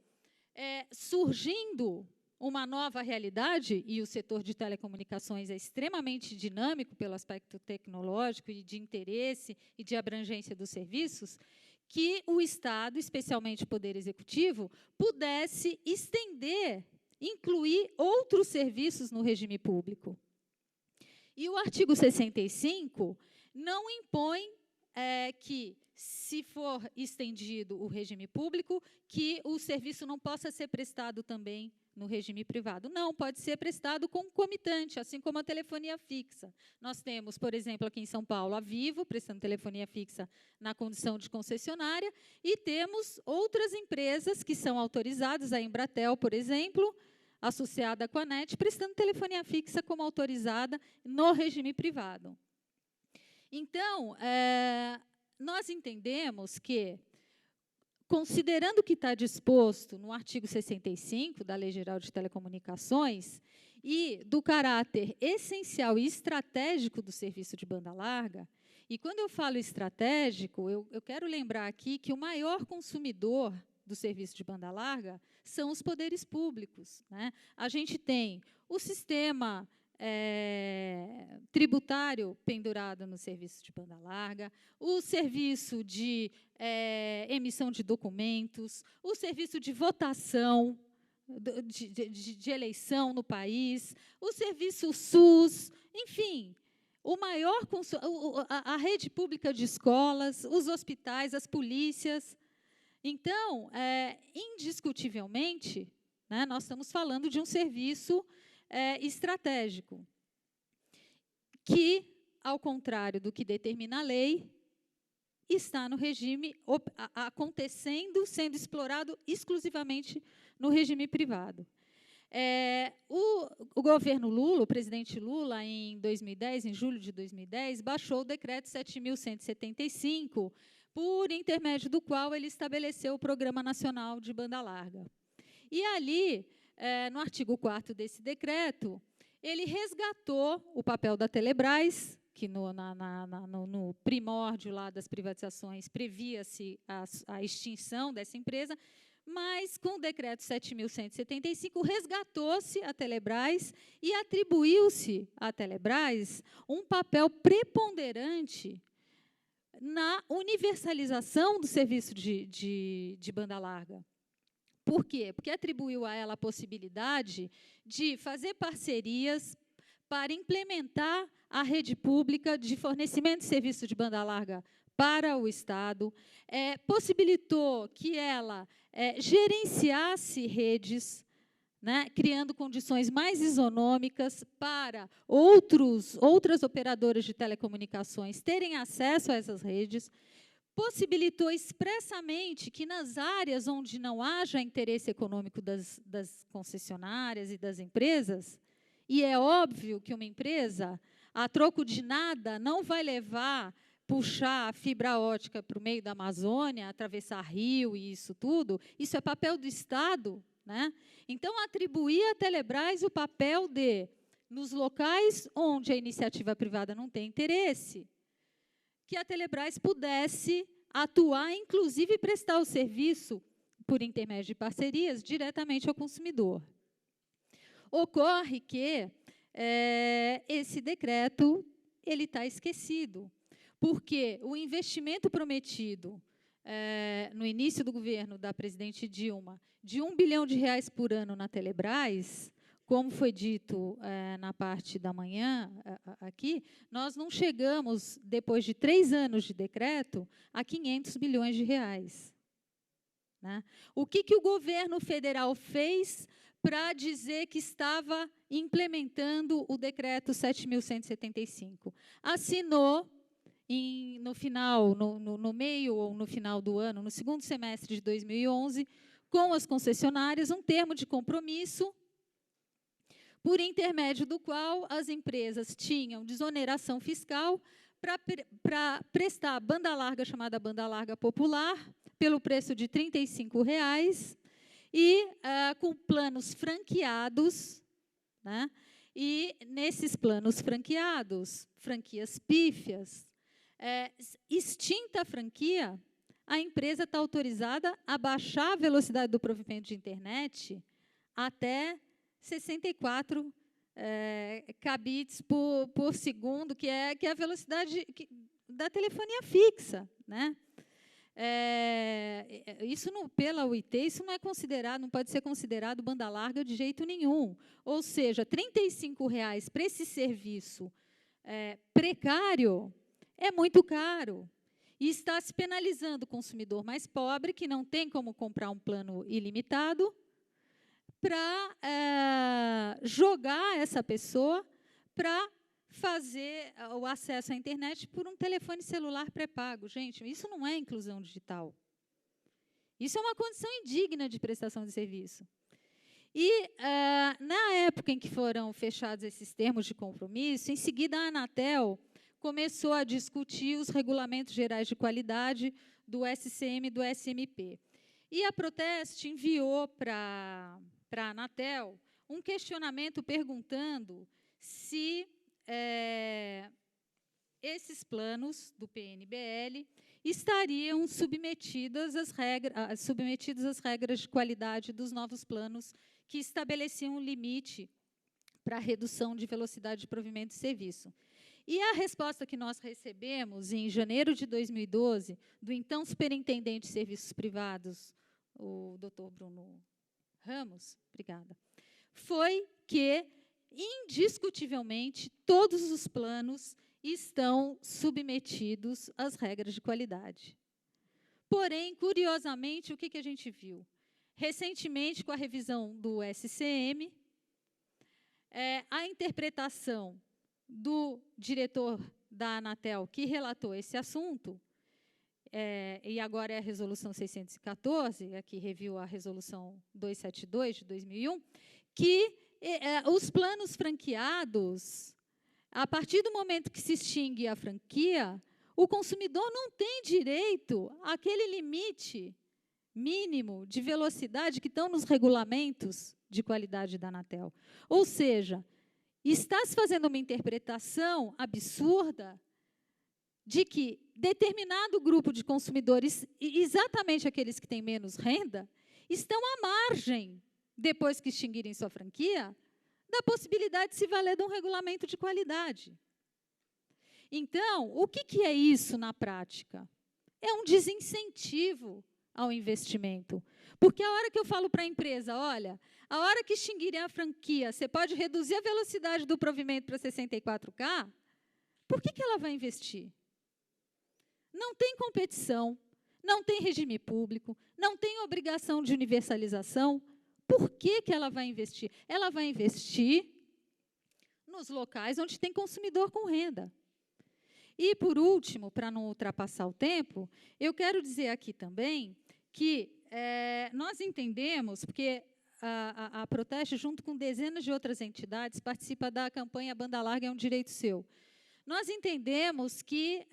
surgindo uma nova realidade, e o setor de telecomunicações é extremamente dinâmico pelo aspecto tecnológico e de interesse e de abrangência dos serviços, que o Estado, especialmente o Poder Executivo, pudesse estender, incluir outros serviços no regime público. E o artigo 65 não impõe que, se for estendido o regime público, que o serviço não possa ser prestado também no regime privado. Não, pode ser prestado concomitante, assim como a telefonia fixa. Nós temos, por exemplo, aqui em São Paulo, a Vivo, prestando telefonia fixa na condição de concessionária, e temos outras empresas que são autorizadas, a Embratel, por exemplo, associada com a NET, prestando telefonia fixa como autorizada no regime privado. Então, nós entendemos que, considerando o que está disposto no artigo 65 da Lei Geral de Telecomunicações e do caráter essencial e estratégico do serviço de banda larga, e quando eu falo estratégico, eu quero lembrar aqui que o maior consumidor do serviço de banda larga são os poderes públicos, né? A gente tem o sistema tributário pendurado no serviço de banda larga, o serviço de emissão de documentos, o serviço de votação, de eleição no país, o serviço SUS, enfim, a rede pública de escolas, os hospitais, as polícias. Então, indiscutivelmente, né, nós estamos falando de um serviço estratégico, que, ao contrário do que determina a lei, está no regime acontecendo, sendo explorado exclusivamente no regime privado. O governo Lula, o presidente Lula, em 2010, em julho de 2010, baixou o decreto 7.175, por intermédio do qual ele estabeleceu o Programa Nacional de Banda Larga. E ali, no artigo 4º desse decreto, ele resgatou o papel da Telebrás, que no primórdio lá das privatizações previa-se a extinção dessa empresa, mas, com o decreto 7.175, resgatou-se a Telebrás e atribuiu-se à Telebrás um papel preponderante na universalização do serviço de banda larga. Por quê? Porque atribuiu a ela a possibilidade de fazer parcerias para implementar a rede pública de fornecimento de serviço de banda larga para o Estado, possibilitou que ela gerenciasse redes, né, criando condições mais isonômicas para outras operadoras de telecomunicações terem acesso a essas redes, possibilitou expressamente que, nas áreas onde não haja interesse econômico das concessionárias e das empresas, e é óbvio que uma empresa, a troco de nada, não vai puxar a fibra ótica para o meio da Amazônia, atravessar rio e isso tudo, isso é papel do Estado, né? Então, atribuir à Telebrás o papel de, nos locais onde a iniciativa privada não tem interesse, que a Telebrás pudesse atuar, inclusive prestar o serviço, por intermédio de parcerias, diretamente ao consumidor. Ocorre que esse decreto está esquecido, porque o investimento prometido no início do governo da presidente Dilma, de R$1 bilhão por ano na Telebrás, como foi dito na parte da manhã aqui, nós não chegamos, depois de 3 anos de decreto, a R$500 bilhões. Né? O que o governo federal fez para dizer que estava implementando o decreto 7.175? Assinou, no meio ou no final do ano, no segundo semestre de 2011, com as concessionárias, um termo de compromisso, por intermédio do qual as empresas tinham desoneração fiscal para prestar banda larga, chamada banda larga popular, pelo preço de R$ 35,00, e com planos franqueados, né? E, nesses planos franqueados, franquias pífias, extinta a franquia, a empresa está autorizada a baixar a velocidade do provimento de internet até 64 kbps por segundo, que é a velocidade da telefonia fixa, né? Isso pela UIT, isso não pode ser considerado banda larga de jeito nenhum. Ou seja, R$ 35,00 para esse serviço precário é muito caro. E está se penalizando o consumidor mais pobre, que não tem como comprar um plano ilimitado, para jogar essa pessoa para fazer o acesso à internet por um telefone celular pré-pago. Gente, isso não é inclusão digital. Isso é uma condição indigna de prestação de serviço. E, na época em que foram fechados esses termos de compromisso, em seguida a Anatel começou a discutir os regulamentos gerais de qualidade do SCM e do SMP. E a Proteste enviou para a Anatel um questionamento perguntando se esses planos do PNBL estariam submetidos às regras de qualidade dos novos planos que estabeleciam um limite para a redução de velocidade de provimento de serviço. E a resposta que nós recebemos em janeiro de 2012, do então superintendente de serviços privados, o Dr. Bruno Ramos, obrigada, foi que, indiscutivelmente, todos os planos estão submetidos às regras de qualidade. Porém, curiosamente, o que a gente viu? Recentemente, com a revisão do SCM, a interpretação do diretor da Anatel, que relatou esse assunto, e agora é a Resolução 614, aqui reviu a Resolução 272, de 2001, que os planos franqueados, a partir do momento que se extingue a franquia, o consumidor não tem direito àquele limite mínimo de velocidade que estão nos regulamentos de qualidade da Anatel. Ou seja, está se fazendo uma interpretação absurda de que determinado grupo de consumidores, exatamente aqueles que têm menos renda, estão à margem, depois que extinguirem sua franquia, da possibilidade de se valer de um regulamento de qualidade. Então, o que é isso na prática? É um desincentivo ao investimento. Porque a hora que eu falo para a empresa, olha, a hora que extinguirem a franquia, você pode reduzir a velocidade do provimento para 64K, por que ela vai investir? Não tem competição, não tem regime público, não tem obrigação de universalização. Por que ela vai investir? Ela vai investir nos locais onde tem consumidor com renda. E, por último, para não ultrapassar o tempo, eu quero dizer aqui também que nós entendemos, porque a Proteste, junto com dezenas de outras entidades, participa da campanha Banda Larga é um Direito Seu. Nós entendemos que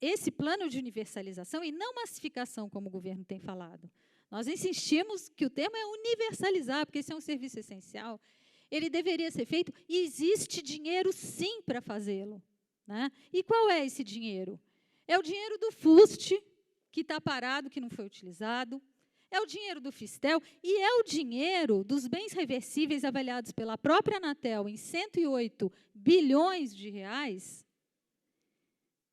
esse plano de universalização, e não massificação, como o governo tem falado, nós insistimos que o termo é universalizar, porque esse é um serviço essencial, ele deveria ser feito, e existe dinheiro, sim, para fazê-lo. Né? E qual é esse dinheiro? É o dinheiro do FUST, que está parado, que não foi utilizado, é o dinheiro do Fistel, e é o dinheiro dos bens reversíveis avaliados pela própria Anatel em 108 bilhões de reais,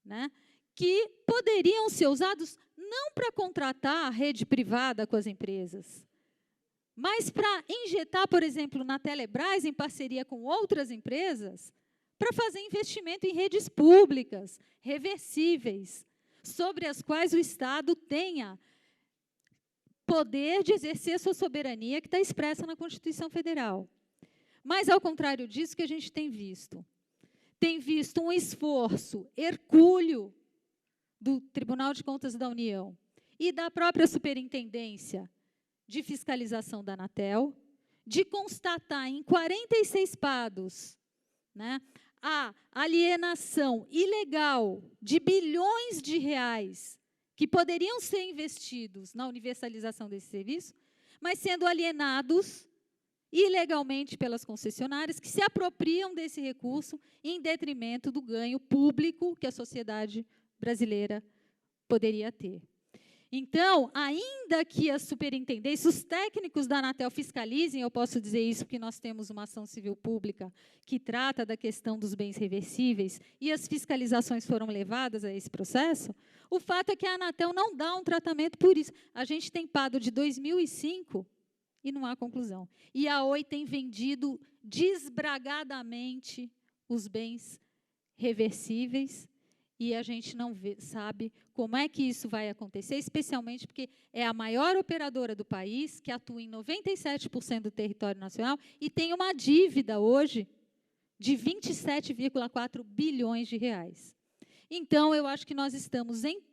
né, que poderiam ser usados não para contratar a rede privada com as empresas, mas para injetar, por exemplo, na Telebrás, em parceria com outras empresas, para fazer investimento em redes públicas, reversíveis, sobre as quais o Estado tenha poder de exercer a sua soberania, que está expressa na Constituição Federal. Mas, ao contrário disso, que a gente tem visto um esforço hercúleo do Tribunal de Contas da União e da própria Superintendência de Fiscalização da Anatel, de constatar em 46 PADOs, né, a alienação ilegal de bilhões de reais que poderiam ser investidos na universalização desse serviço, mas sendo alienados ilegalmente pelas concessionárias, que se apropriam desse recurso em detrimento do ganho público que a sociedade brasileira poderia ter. Então, ainda que a superintendência, os técnicos da Anatel fiscalizem, eu posso dizer isso porque nós temos uma ação civil pública que trata da questão dos bens reversíveis e as fiscalizações foram levadas a esse processo, o fato é que a Anatel não dá um tratamento por isso. A gente tem PADO de 2005 e não há conclusão. E a Oi tem vendido desbragadamente os bens reversíveis, e a gente não sabe como é que isso vai acontecer, especialmente porque é a maior operadora do país, que atua em 97% do território nacional, e tem uma dívida hoje de 27,4 bilhões de reais. Então, eu acho que nós estamos em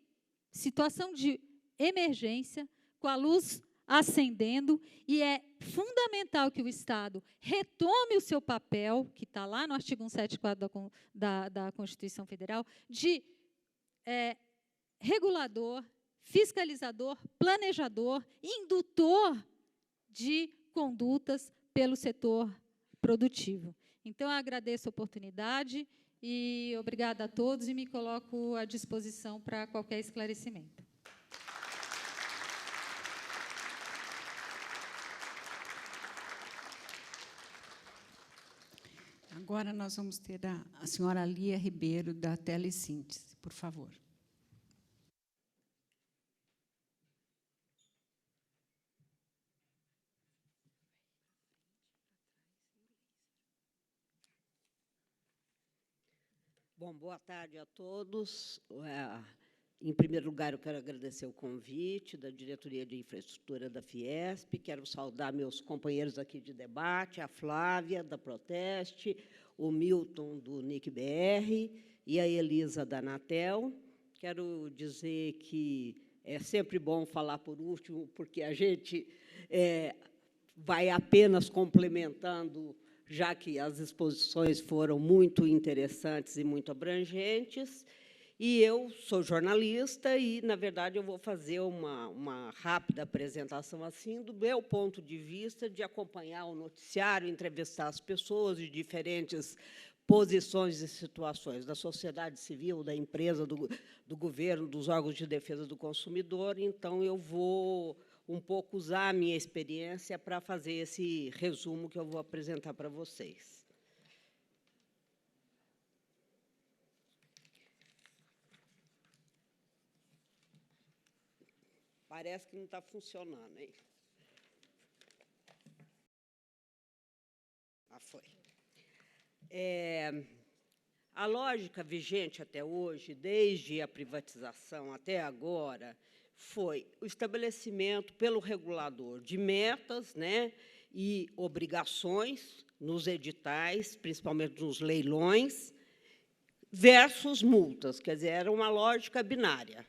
situação de emergência, com a luz ascendendo, e é fundamental que o Estado retome o seu papel, que está lá no artigo 174 da Constituição Federal, de regulador, fiscalizador, planejador, indutor de condutas pelo setor produtivo. Então, eu agradeço a oportunidade e obrigada a todos e me coloco à disposição para qualquer esclarecimento. Agora nós vamos ter a senhora Lia Ribeiro, da Telesíntese, por favor. Bom, boa tarde a todos. Em primeiro lugar, eu quero agradecer o convite da Diretoria de Infraestrutura da Fiesp. Quero saudar meus companheiros aqui de debate, a Flávia, da Proteste, o Milton, do NIC-BR, e a Elisa, da Anatel. Quero dizer que é sempre bom falar por último, porque a gente vai apenas complementando, já que as exposições foram muito interessantes e muito abrangentes. E eu sou jornalista e, na verdade, eu vou fazer uma rápida apresentação assim do meu ponto de vista de acompanhar o noticiário, entrevistar as pessoas de diferentes posições e situações, da sociedade civil, da empresa, do governo, dos órgãos de defesa do consumidor. Então, eu vou um pouco usar a minha experiência para fazer esse resumo que eu vou apresentar para vocês. Parece que não está funcionando, hein? Foi. A lógica vigente até hoje, desde a privatização até agora, foi o estabelecimento pelo regulador de metas, né, e obrigações nos editais, principalmente nos leilões, versus multas. Quer dizer, era uma lógica binária.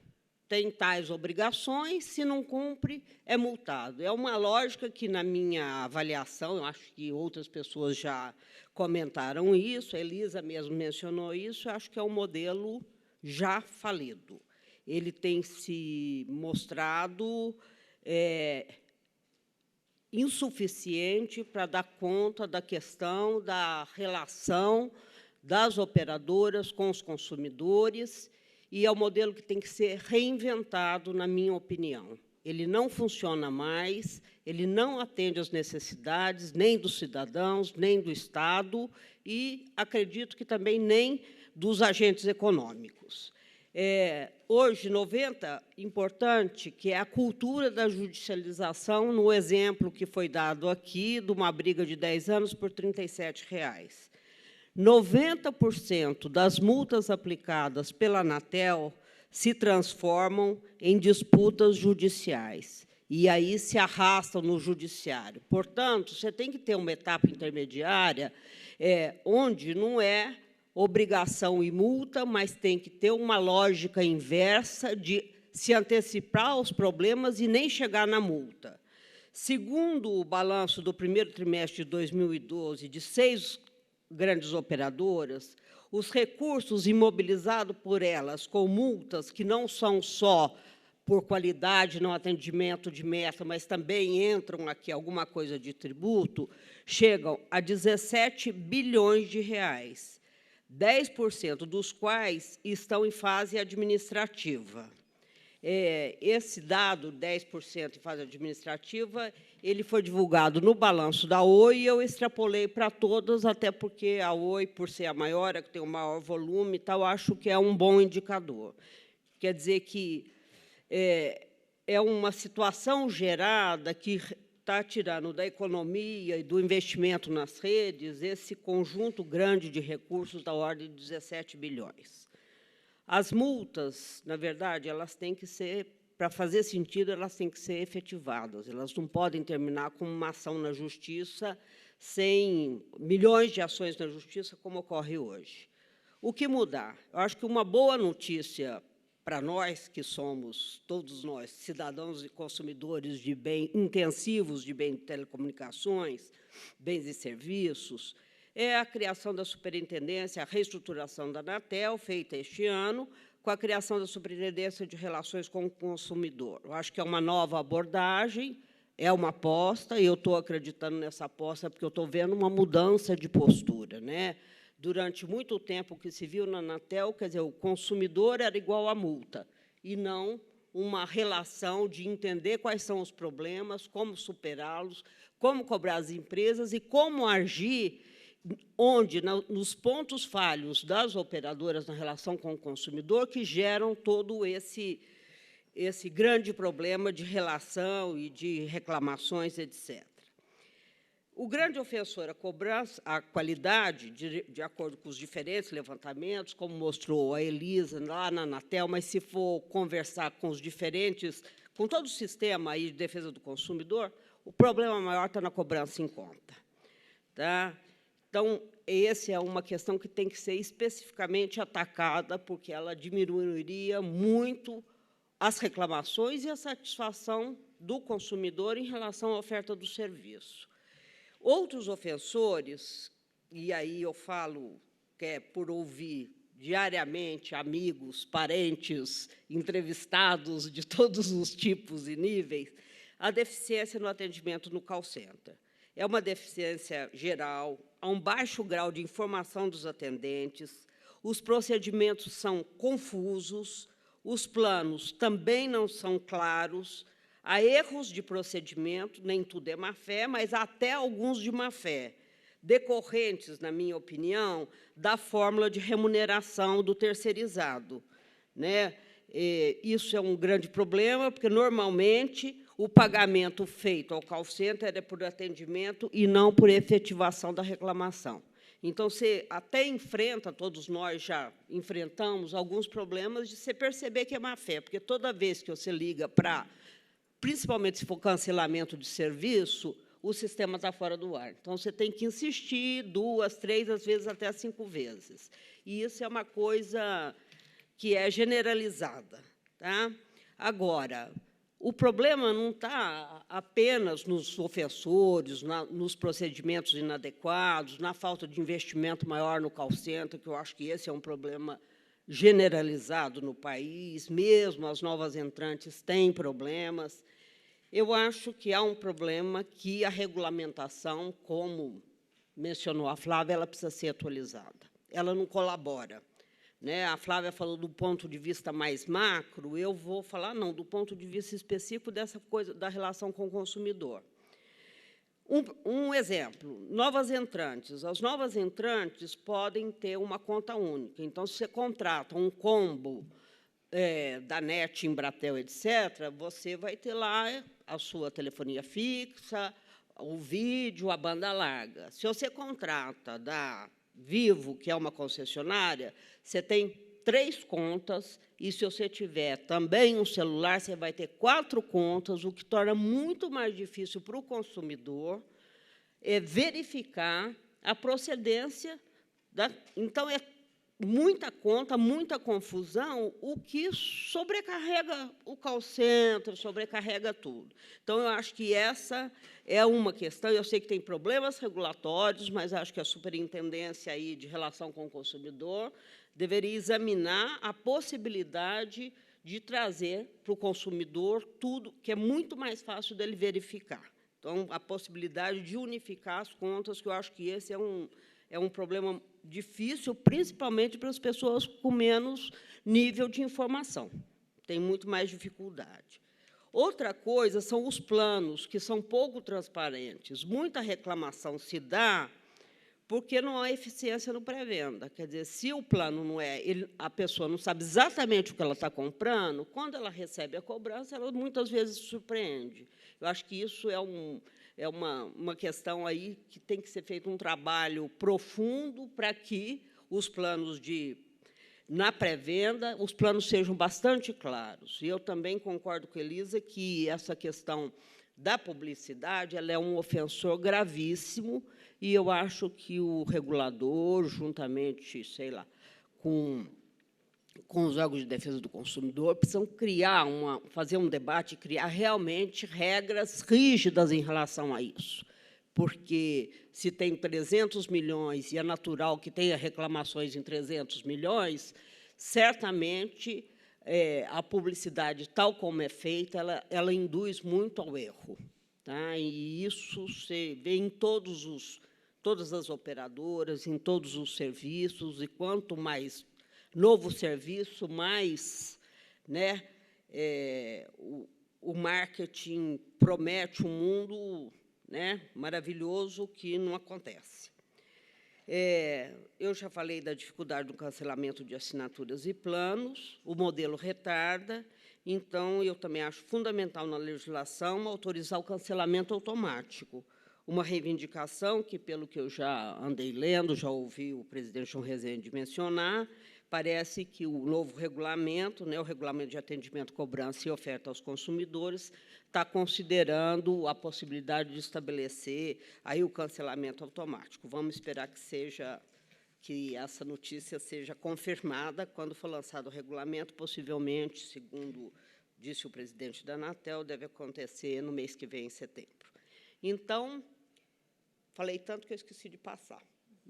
Tem tais obrigações, se não cumpre, é multado. É uma lógica que, na minha avaliação, eu acho que outras pessoas já comentaram isso, a Elisa mesmo mencionou isso, eu acho que é um modelo já falido. Ele tem se mostrado insuficiente para dar conta da questão da relação das operadoras com os consumidores, e é um modelo que tem que ser reinventado, na minha opinião. Ele não funciona mais, ele não atende às necessidades nem dos cidadãos, nem do Estado, e acredito que também nem dos agentes econômicos. Hoje, importante, que é a cultura da judicialização, no exemplo que foi dado aqui, de uma briga de 10 anos por R$ 37,00. 90% das multas aplicadas pela Anatel se transformam em disputas judiciais, e aí se arrastam no judiciário. Portanto, você tem que ter uma etapa intermediária onde não é obrigação e multa, mas tem que ter uma lógica inversa de se antecipar aos problemas e nem chegar na multa. Segundo o balanço do primeiro trimestre de 2012, de 6 grandes operadoras, os recursos imobilizados por elas com multas, que não são só por qualidade, não atendimento de meta, mas também entram aqui alguma coisa de tributo, chegam a R$ 17 bilhões, 10% dos quais estão em fase administrativa. Esse dado, 10% em fase administrativa, ele foi divulgado no balanço da Oi, e eu extrapolei para todas, até porque a Oi, por ser a maior, a que tem o maior volume, eu acho que é um bom indicador. Quer dizer que é uma situação gerada que está tirando da economia e do investimento nas redes esse conjunto grande de recursos da ordem de 17 bilhões. As multas, na verdade, elas têm que ser, para fazer sentido, elas têm que ser efetivadas. Elas não podem terminar com uma ação na justiça, sem milhões de ações na justiça, como ocorre hoje. O que mudar? Eu acho que uma boa notícia para nós, que somos, todos nós, cidadãos e consumidores de bens intensivos de bens de telecomunicações, bens e serviços, é a criação da superintendência, a reestruturação da Anatel, feita este ano, com a criação da Superintendência de Relações com o Consumidor. Eu acho que é uma nova abordagem, é uma aposta, e eu estou acreditando nessa aposta porque eu estou vendo uma mudança de postura, né? Durante muito tempo, o que se viu na Anatel, quer dizer, o consumidor era igual à multa, e não uma relação de entender quais são os problemas, como superá-los, como cobrar as empresas e como agir onde, nos pontos falhos das operadoras na relação com o consumidor, que geram todo esse grande problema de relação e de reclamações, etc. O grande ofensor à cobrança, à qualidade, de acordo com os diferentes levantamentos, como mostrou a Elisa lá na Anatel, mas se for conversar com os diferentes, com todo o sistema aí de defesa do consumidor, o problema maior está na cobrança em conta. Tá? Então, essa é uma questão que tem que ser especificamente atacada, porque ela diminuiria muito as reclamações e a satisfação do consumidor em relação à oferta do serviço. Outros ofensores, e aí eu falo que é por ouvir diariamente amigos, parentes, entrevistados de todos os tipos e níveis, a deficiência no atendimento no call center. É uma deficiência geral, há um baixo grau de informação dos atendentes, os procedimentos são confusos, os planos também não são claros, há erros de procedimento, nem tudo é má-fé, mas até alguns de má-fé, decorrentes, na minha opinião, da fórmula de remuneração do terceirizado. Né? Isso é um grande problema, porque, normalmente, o pagamento feito ao call center é por atendimento e não por efetivação da reclamação. Então, você até enfrenta, todos nós já enfrentamos alguns problemas de você perceber que é má-fé, porque toda vez que você liga para, principalmente se for cancelamento de serviço, o sistema está fora do ar. Então, você tem que insistir 2, 3, às vezes até 5 vezes. E isso é uma coisa que é generalizada. Tá? Agora, o problema não está apenas nos ofensores, nos procedimentos inadequados, na falta de investimento maior no call center, que eu acho que esse é um problema generalizado no país, mesmo as novas entrantes têm problemas. Eu acho que há um problema que a regulamentação, como mencionou a Flávia, ela precisa ser atualizada. Ela não colabora. Né? A Flávia falou do ponto de vista mais macro, eu vou falar, não, do ponto de vista específico dessa coisa da relação com o consumidor. Um exemplo, novas entrantes. As novas entrantes podem ter uma conta única. Então, se você contrata um combo da NET, Embratel, etc., você vai ter lá a sua telefonia fixa, o vídeo, a banda larga. Se você contrata da Vivo, que é uma concessionária, você tem 3 contas, e se você tiver também um celular, você vai ter 4 contas, o que torna muito mais difícil para o consumidor verificar a procedência. Então, é muita conta, muita confusão, o que sobrecarrega o call center, sobrecarrega tudo. Então, eu acho que essa é uma questão. Eu sei que tem problemas regulatórios, mas acho que a Superintendência aí de Relação com o Consumidor deveria examinar a possibilidade de trazer para o consumidor tudo, que é muito mais fácil dele verificar. Então, a possibilidade de unificar as contas, que eu acho que esse é um problema difícil, principalmente para as pessoas com menos nível de informação. Tem muito mais dificuldade. Outra coisa são os planos, que são pouco transparentes. Muita reclamação se dá porque não há eficiência no pré-venda. Quer dizer, se o plano não é... a pessoa não sabe exatamente o que ela está comprando, quando ela recebe a cobrança, ela muitas vezes se surpreende. Eu acho que isso é uma questão aí que tem que ser feito um trabalho profundo para que os planos na pré-venda, os planos sejam bastante claros. E eu também concordo com a Elisa que essa questão da publicidade ela é um ofensor gravíssimo, e eu acho que o regulador, juntamente, sei lá, com os órgãos de defesa do consumidor, precisam fazer um debate e criar realmente regras rígidas em relação a isso. Porque, se tem 300 milhões e é natural que tenha reclamações em 300 milhões, certamente a publicidade, tal como é feita, ela induz muito ao erro. Tá? E isso se vê em todas as operadoras, em todos os serviços, e quanto mais novo serviço, mais, né, o marketing promete um mundo, né, maravilhoso que não acontece. Eu já falei da dificuldade do cancelamento de assinaturas e planos, o modelo retarda, então, eu também acho fundamental na legislação autorizar o cancelamento automático, uma reivindicação que, pelo que eu já andei lendo, já ouvi o presidente João Rezende mencionar, parece que o novo regulamento, né, o Regulamento de Atendimento, Cobrança e Oferta aos Consumidores, está considerando a possibilidade de estabelecer aí o cancelamento automático. Vamos esperar que essa notícia seja confirmada quando for lançado o regulamento, possivelmente, segundo disse o presidente da Anatel, deve acontecer no mês que vem, em setembro. Então, falei tanto que eu esqueci de passar,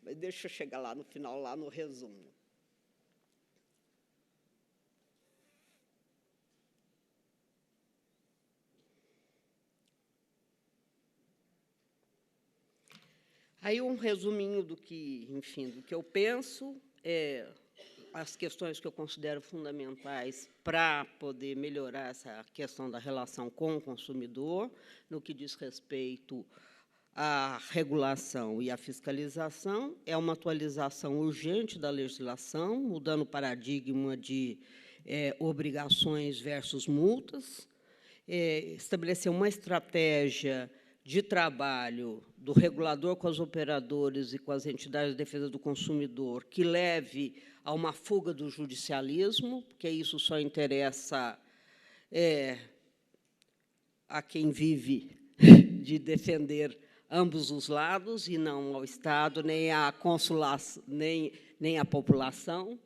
mas deixa eu chegar lá no final, lá no resumo. Aí um resuminho do que, enfim, do que eu penso, as questões que eu considero fundamentais para poder melhorar essa questão da relação com o consumidor, no que diz respeito à regulação e à fiscalização, é uma atualização urgente da legislação, mudando o paradigma de obrigações versus multas, estabelecer uma estratégia de trabalho do regulador com os operadores e com as entidades de defesa do consumidor que leve a uma fuga do judicialismo, porque isso só interessa a quem vive de defender ambos os lados, e não ao Estado, nem à consulação, nem à população.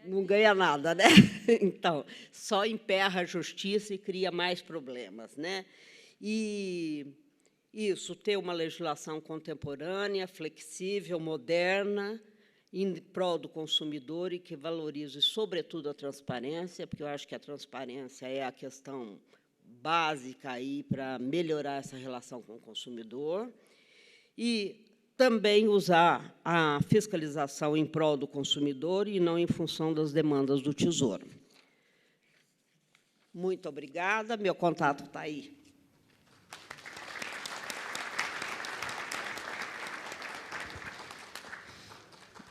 Não ganha nada, né? Então, só emperra a justiça e cria mais problemas, né? E isso, ter uma legislação contemporânea, flexível, moderna, em prol do consumidor e que valorize, sobretudo, a transparência, porque eu acho que a transparência é a questão básica aí para melhorar essa relação com o consumidor. E também usar a fiscalização em prol do consumidor e não em função das demandas do Tesouro. Muito obrigada. Meu contato está aí.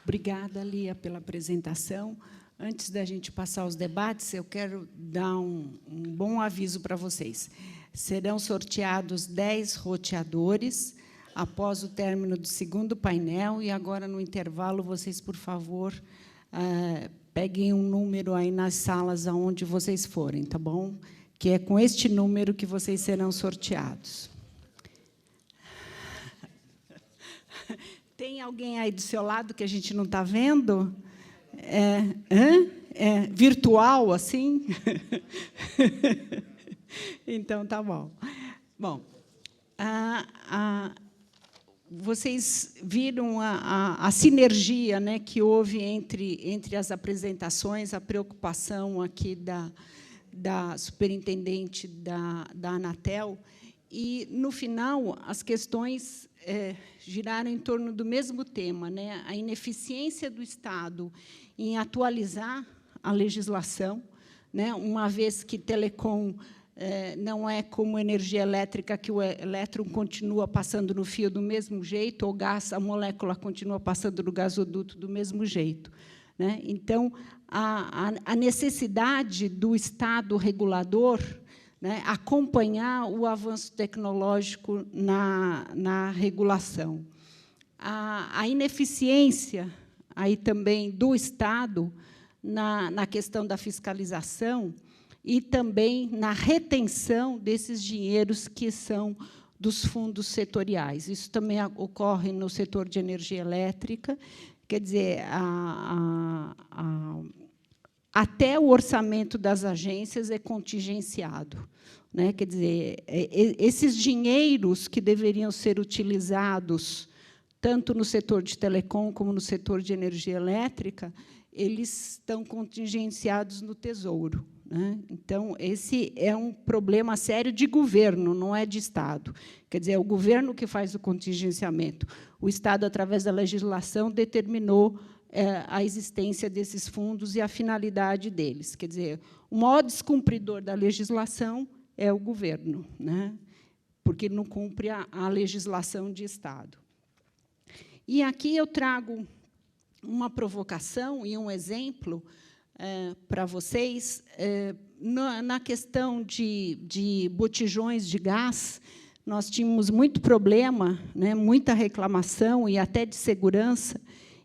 Obrigada, Lia, pela apresentação. Antes da gente passar aos debates, eu quero dar um bom aviso para vocês. Serão sorteados 10 roteadores após o término do segundo painel, e agora, no intervalo, vocês, por favor, peguem um número aí nas salas aonde vocês forem, tá bom? Que é com este número que vocês serão sorteados. Tem alguém aí do seu lado que a gente não está vendo? Virtual, assim? Então, tá bom. Bom, vocês viram a sinergia, né, que houve entre as apresentações, a preocupação aqui da superintendente da Anatel, e, no final, as questões giraram em torno do mesmo tema, né, a ineficiência do Estado em atualizar a legislação, né, uma vez que telecom não é como energia elétrica, que o elétron continua passando no fio do mesmo jeito, ou gás, a molécula continua passando no gasoduto do mesmo jeito, né? Então, a necessidade do Estado regulador, né, acompanhar o avanço tecnológico na regulação. A ineficiência aí também do Estado na questão da fiscalização, e também na retenção desses dinheiros que são dos fundos setoriais. Isso também ocorre no setor de energia elétrica, quer dizer, até o orçamento das agências é contingenciado, né? Quer dizer, esses dinheiros que deveriam ser utilizados tanto no setor de telecom como no setor de energia elétrica, eles estão contingenciados no Tesouro, né? Então, esse é um problema sério de governo, não é de Estado. Quer dizer, é o governo que faz o contingenciamento. O Estado, através da legislação, determinou a existência desses fundos e a finalidade deles. Quer dizer, o maior descumpridor da legislação é o governo, né? Porque não cumpre a legislação de Estado. E aqui eu trago uma provocação e um exemplo para vocês. Na questão de botijões de gás, nós tínhamos muito problema, né, muita reclamação e até de segurança,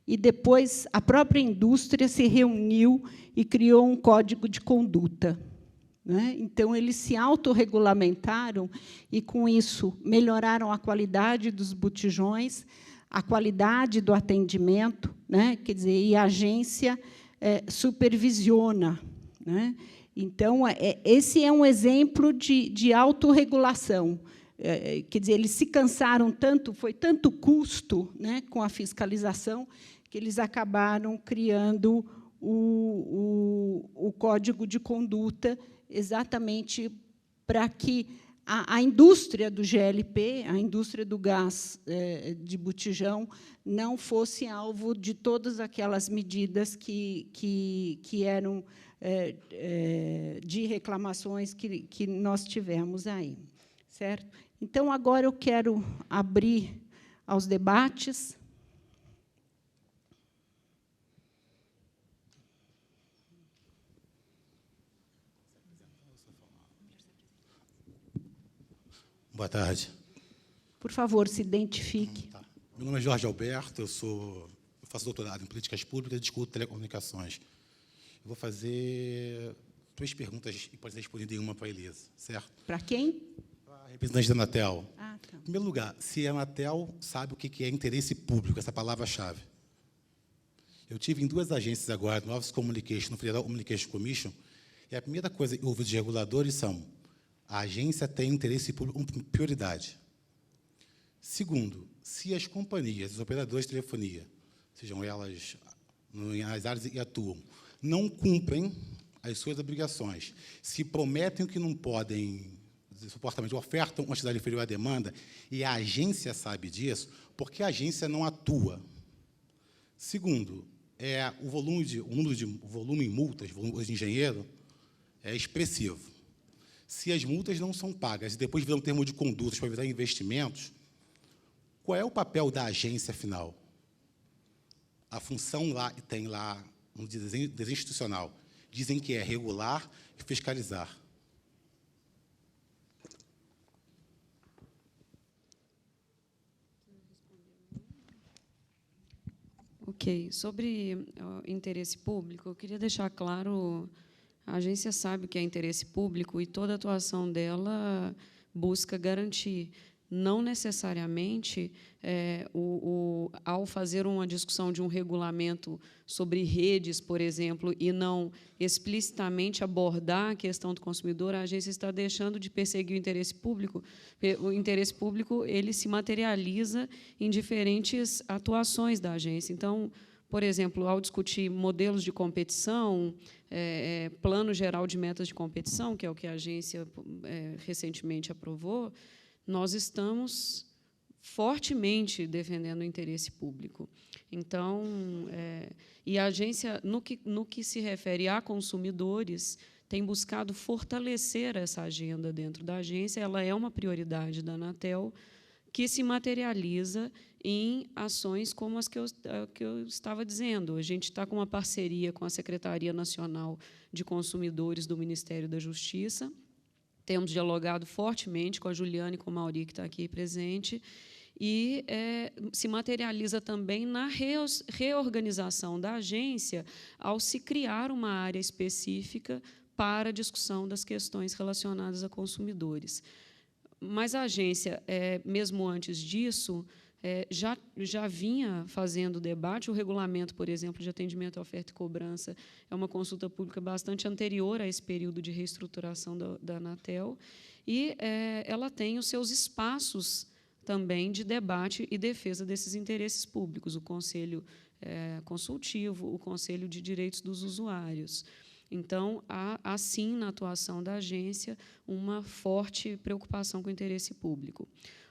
e depois a própria indústria se reuniu e criou um código de conduta, né? Então, eles se autorregulamentaram e, com isso, melhoraram a qualidade dos botijões, a qualidade do atendimento, né? Quer dizer, e a agência supervisiona, né? Então, esse é um exemplo de autorregulação. Quer dizer, eles se cansaram tanto, foi tanto custo, né, com a fiscalização, que eles acabaram criando o código de conduta, exatamente para que a indústria do GLP, a indústria do gás de botijão, não fosse alvo de todas aquelas medidas que eram de reclamações que nós tivemos aí. Certo? Então, agora eu quero abrir aos debates. Boa tarde. Por favor, se identifique. Tá. Meu nome é Jorge Alberto, eu faço doutorado em políticas públicas e discuto telecomunicações. Eu vou fazer 2 perguntas e pode ser respondida em uma para a Elisa, certo? Para quem? Para a representante da Anatel. Tá. Em primeiro lugar, se a Anatel sabe o que é interesse público, essa palavra-chave. Eu tive em 2 agências agora, no Office Communication, no Federal Communication Commission, e a primeira coisa que ouvi dos reguladores são: a agência tem interesse público como prioridade. Segundo, se as companhias, os operadores de telefonia, sejam elas nas áreas que atuam, não cumprem as suas obrigações, se prometem o que não podem, supostamente ofertam uma quantidade inferior à demanda, e a agência sabe disso, por que a agência não atua? Segundo, o volume em multas, o volume de engenheiro, é expressivo. Se as multas não são pagas e depois viram um termo de condutas para virar investimentos, qual é o papel da agência final? A função lá tem lá no desenho institucional, dizem que é regular e fiscalizar. Ok. Sobre o interesse público, eu queria deixar claro, a agência sabe o que é interesse público e toda a atuação dela busca garantir. Não necessariamente, ao fazer uma discussão de um regulamento sobre redes, por exemplo, e não explicitamente abordar a questão do consumidor, a agência está deixando de perseguir o interesse público. O interesse público ele se materializa em diferentes atuações da agência. Então, por exemplo, ao discutir modelos de competição, plano geral de metas de competição, que é o que a agência recentemente aprovou, nós estamos fortemente defendendo o interesse público. Então, e a agência, no que se refere a consumidores, tem buscado fortalecer essa agenda dentro da agência. Ela é uma prioridade da Anatel, que se materializa em ações como as que eu estava dizendo. A gente está com uma parceria com a Secretaria Nacional de Consumidores do Ministério da Justiça. Temos dialogado fortemente com a Juliana e com o Mauri, que está aqui presente, e se materializa também na reorganização da agência ao se criar uma área específica para a discussão das questões relacionadas a consumidores. Mas a agência, mesmo antes disso, já vinha fazendo debate. O regulamento, por exemplo, de atendimento à oferta e cobrança é uma consulta pública bastante anterior a esse período de reestruturação da Anatel, e ela tem os seus espaços também de debate e defesa desses interesses públicos, o Conselho Consultivo, o Conselho de Direitos dos Usuários. Então, há sim, na atuação da agência, uma forte preocupação com o interesse público.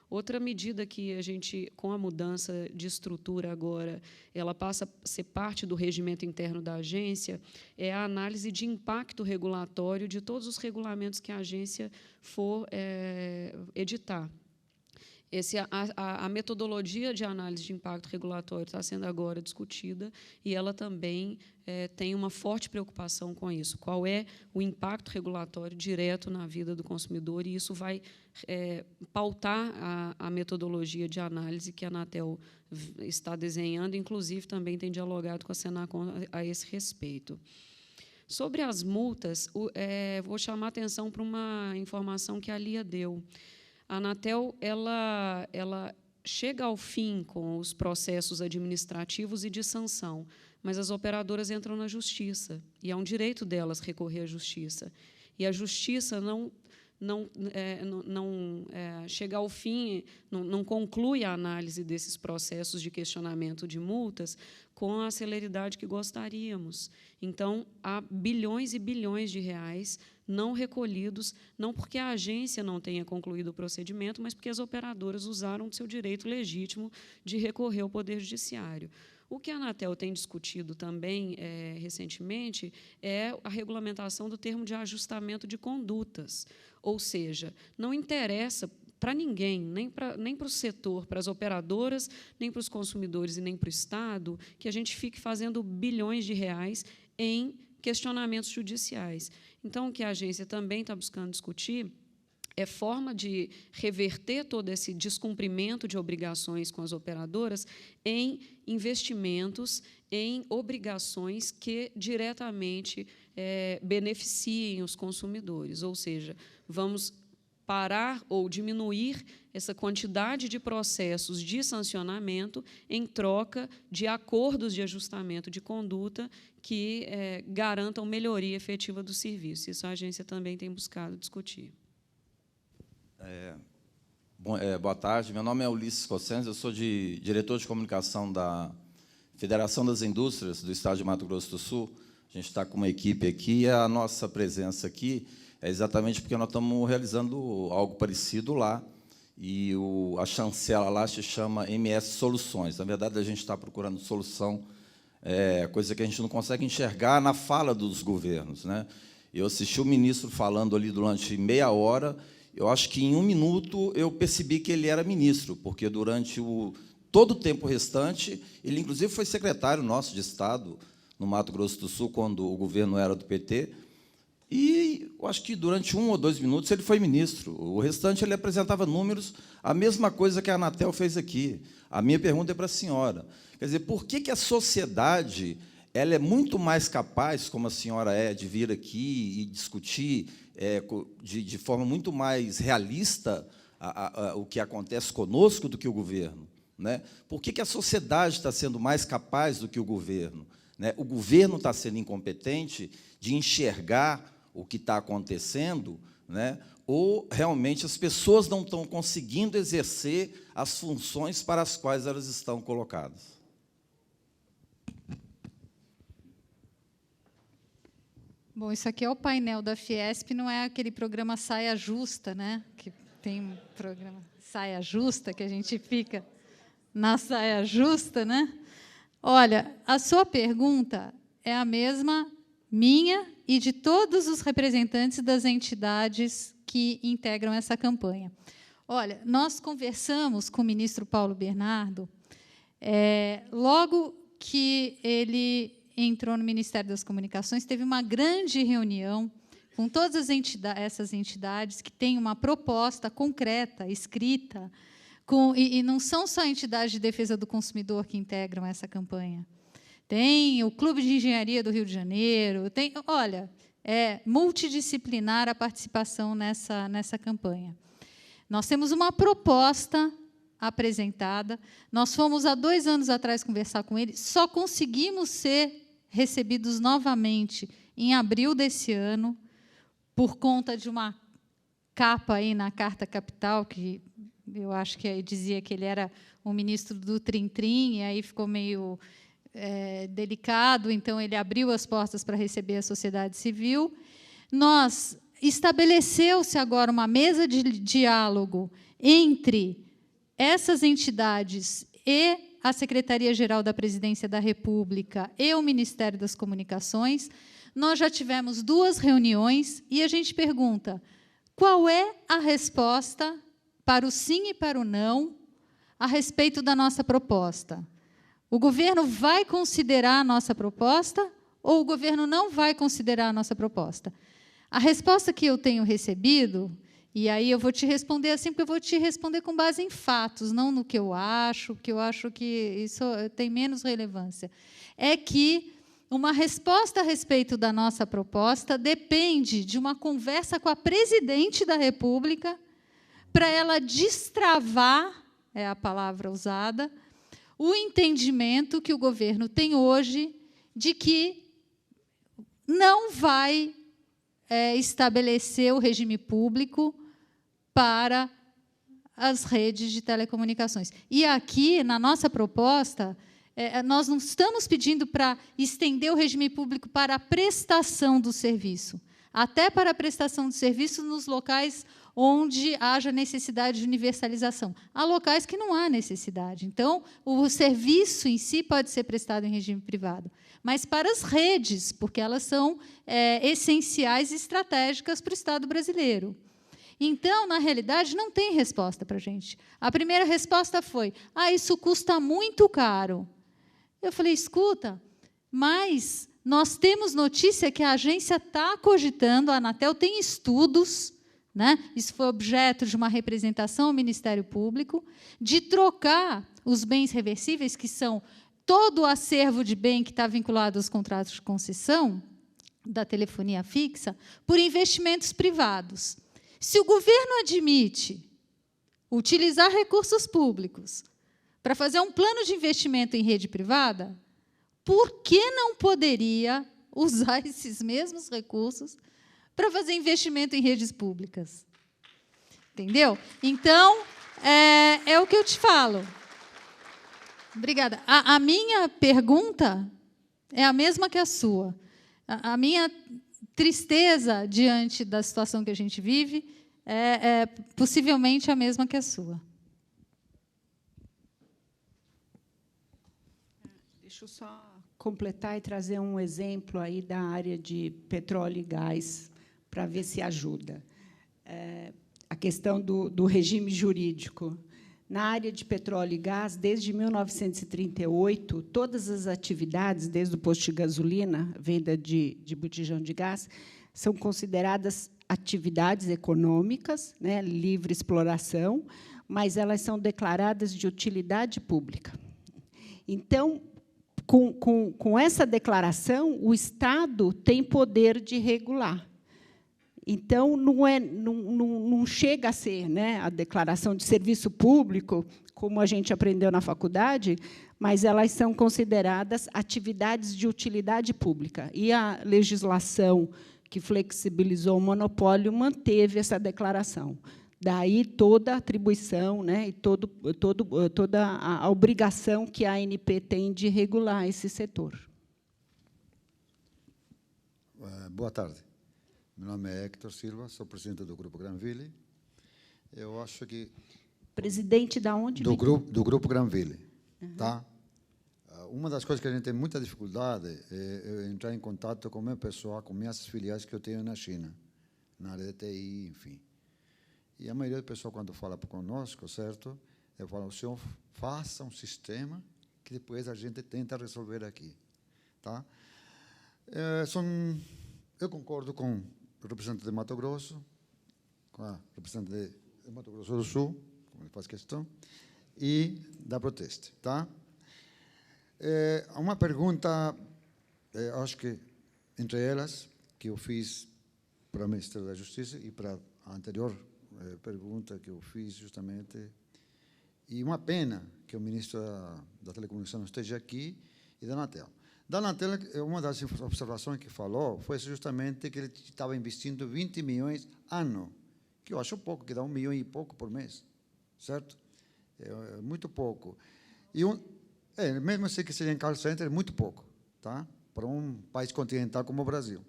Outra medida que a gente, com a mudança de estrutura agora, ela passa a ser parte do regimento interno da agência, é a análise de impacto regulatório de todos os regulamentos que a agência for editar. A metodologia de análise de impacto regulatório está sendo agora discutida e ela também tem uma forte preocupação com isso. Qual é o impacto regulatório direto na vida do consumidor? E isso vai pautar a metodologia de análise que a Anatel está desenhando, inclusive também tem dialogado com a Senacom a esse respeito. Sobre as multas, vou chamar a atenção para uma informação que a Lia deu. A Anatel ela chega ao fim com os processos administrativos e de sanção, mas as operadoras entram na justiça, e é um direito delas recorrer à justiça. E a justiça não chega ao fim, não conclui a análise desses processos de questionamento de multas com a celeridade que gostaríamos. Então, há bilhões e bilhões de reais não recolhidos, não porque a agência não tenha concluído o procedimento, mas porque as operadoras usaram do seu direito legítimo de recorrer ao Poder Judiciário. O que a Anatel tem discutido também recentemente é a regulamentação do termo de ajustamento de condutas, ou seja, não interessa para ninguém, nem para o setor, para as operadoras, nem para os consumidores e nem para o Estado, que a gente fique fazendo bilhões de reais em questionamentos judiciais. Então, o que a agência também está buscando discutir é forma de reverter todo esse descumprimento de obrigações com as operadoras em investimentos, em obrigações que diretamente beneficiem os consumidores. Ou seja, vamos parar ou diminuir essa quantidade de processos de sancionamento em troca de acordos de ajustamento de conduta que garantam melhoria efetiva do serviço. Isso a agência também tem buscado discutir. Boa tarde, meu nome é Ulisses Cossenz, eu sou diretor de comunicação da Federação das Indústrias do Estado de Mato Grosso do Sul. A gente está com uma equipe aqui, e a nossa presença aqui é exatamente porque nós estamos realizando algo parecido lá, e a chancela lá se chama MS Soluções. Na verdade, a gente está procurando solução, coisa que a gente não consegue enxergar na fala dos governos, né? Eu assisti o ministro falando ali durante meia hora. Eu acho que, em 1 minuto, eu percebi que ele era ministro, porque, durante todo o tempo restante, ele, inclusive, foi secretário nosso de Estado, no Mato Grosso do Sul, quando o governo era do PT, e eu acho que, durante 1 ou 2 minutos, ele foi ministro. O restante, ele apresentava números, a mesma coisa que a Anatel fez aqui. A minha pergunta é para a senhora. Quer dizer, por que a sociedade ela é muito mais capaz, como a senhora de vir aqui e discutir de forma muito mais realista o que acontece conosco do que o governo, né? Por que a sociedade está sendo mais capaz do que o governo, né? O governo está sendo incompetente de enxergar o que está acontecendo, né? Ou, realmente, as pessoas não estão conseguindo exercer as funções para as quais elas estão colocadas? Bom, isso aqui é o painel da Fiesp, não é aquele programa Saia Justa, né? Que tem um programa Saia Justa, que a gente fica na saia justa, né? Olha, a sua pergunta é a mesma minha e de todos os representantes das entidades que integram essa campanha. Olha, nós conversamos com o ministro Paulo Bernardo, logo que ele entrou no Ministério das Comunicações, teve uma grande reunião com todas essas entidades que têm uma proposta concreta, escrita, e não são só entidades de defesa do consumidor que integram essa campanha. Tem o Clube de Engenharia do Rio de Janeiro, olha, é multidisciplinar a participação nessa campanha. Nós temos uma proposta apresentada, nós fomos, há 2 anos atrás, conversar com ele, só conseguimos ser recebidos novamente em abril desse ano, por conta de uma capa aí na Carta Capital, que eu acho que dizia que ele era o ministro do Trim-Trim, e aí ficou meio delicado, então ele abriu as portas para receber a sociedade civil. Estabeleceu-se agora uma mesa de diálogo entre essas entidades e a Secretaria-Geral da Presidência da República e o Ministério das Comunicações. Nós já tivemos 2 reuniões e a gente pergunta: qual é a resposta para o sim e para o não a respeito da nossa proposta. O governo vai considerar a nossa proposta ou o governo não vai considerar a nossa proposta? A resposta que eu tenho recebido, e aí eu vou te responder assim, porque eu vou te responder com base em fatos, não no que eu acho que isso tem menos relevância, é que uma resposta a respeito da nossa proposta depende de uma conversa com a presidente da República para ela destravar, é a palavra usada, o entendimento que o governo tem hoje de que não vai estabelecer o regime público para as redes de telecomunicações. E aqui, na nossa proposta, nós não estamos pedindo para estender o regime público para a prestação do serviço, até para a prestação do serviço nos locais onde haja necessidade de universalização. Há locais que não há necessidade. Então, o serviço em si pode ser prestado em regime privado, mas para as redes, porque elas são essenciais e estratégicas para o Estado brasileiro. Então, na realidade, não tem resposta para a gente. A primeira resposta foi: isso custa muito caro. Eu falei: escuta, mas nós temos notícia que a agência está cogitando, a Anatel tem estudos, né? Isso foi objeto de uma representação ao Ministério Público, de trocar os bens reversíveis, que são todo o acervo de bem que está vinculado aos contratos de concessão da telefonia fixa, por investimentos privados. Se o governo admite utilizar recursos públicos para fazer um plano de investimento em rede privada, por que não poderia usar esses mesmos recursos para fazer investimento em redes públicas? Entendeu? Então, é o que eu te falo. Obrigada. A minha pergunta é a mesma que a sua. A minha tristeza diante da situação que a gente vive é possivelmente a mesma que a sua. Deixa eu só completar e trazer um exemplo aí da área de petróleo e gás, para ver se ajuda. A questão do regime jurídico. Na área de petróleo e gás, desde 1938, todas as atividades, desde o posto de gasolina, venda de botijão de gás, são consideradas atividades econômicas, né, livre exploração, mas elas são declaradas de utilidade pública. Então, com essa declaração, o Estado tem poder de regular. Então, não chega a ser, né, a declaração de serviço público, como a gente aprendeu na faculdade, mas elas são consideradas atividades de utilidade pública. E a legislação que flexibilizou o monopólio manteve essa declaração. Daí toda a atribuição, né, e toda a obrigação que a ANP tem de regular esse setor. Boa tarde. Meu nome é Héctor Silva, sou presidente do Grupo Granville. Eu acho que... Presidente da onde? Do Grupo Granville. Uhum. Tá? Uma das coisas que a gente tem muita dificuldade é entrar em contato com o meu pessoal, com minhas filiais que eu tenho na China, na área de TI, enfim. E a maioria do pessoal, quando fala conosco, certo? Eu falo: o senhor faça um sistema que depois a gente tenta resolver aqui. Tá? Eu concordo com o representante de Mato Grosso, com a representante de Mato Grosso do Sul, como ele faz questão, e da Proteste. Tá? Uma pergunta, acho que, entre elas, que eu fiz para o Ministério da Justiça e para a anterior pergunta que eu fiz, justamente, e uma pena que o ministro da Telecomunicação não esteja aqui, e da Anatel. Da Anatel, uma das observações que falou foi justamente que ele estava investindo 20 milhões ano, que eu acho pouco, que dá 1 milhão e pouco por mês, certo? É muito pouco. E mesmo assim que seja em call center, é muito pouco, tá? Para um país continental como o Brasil.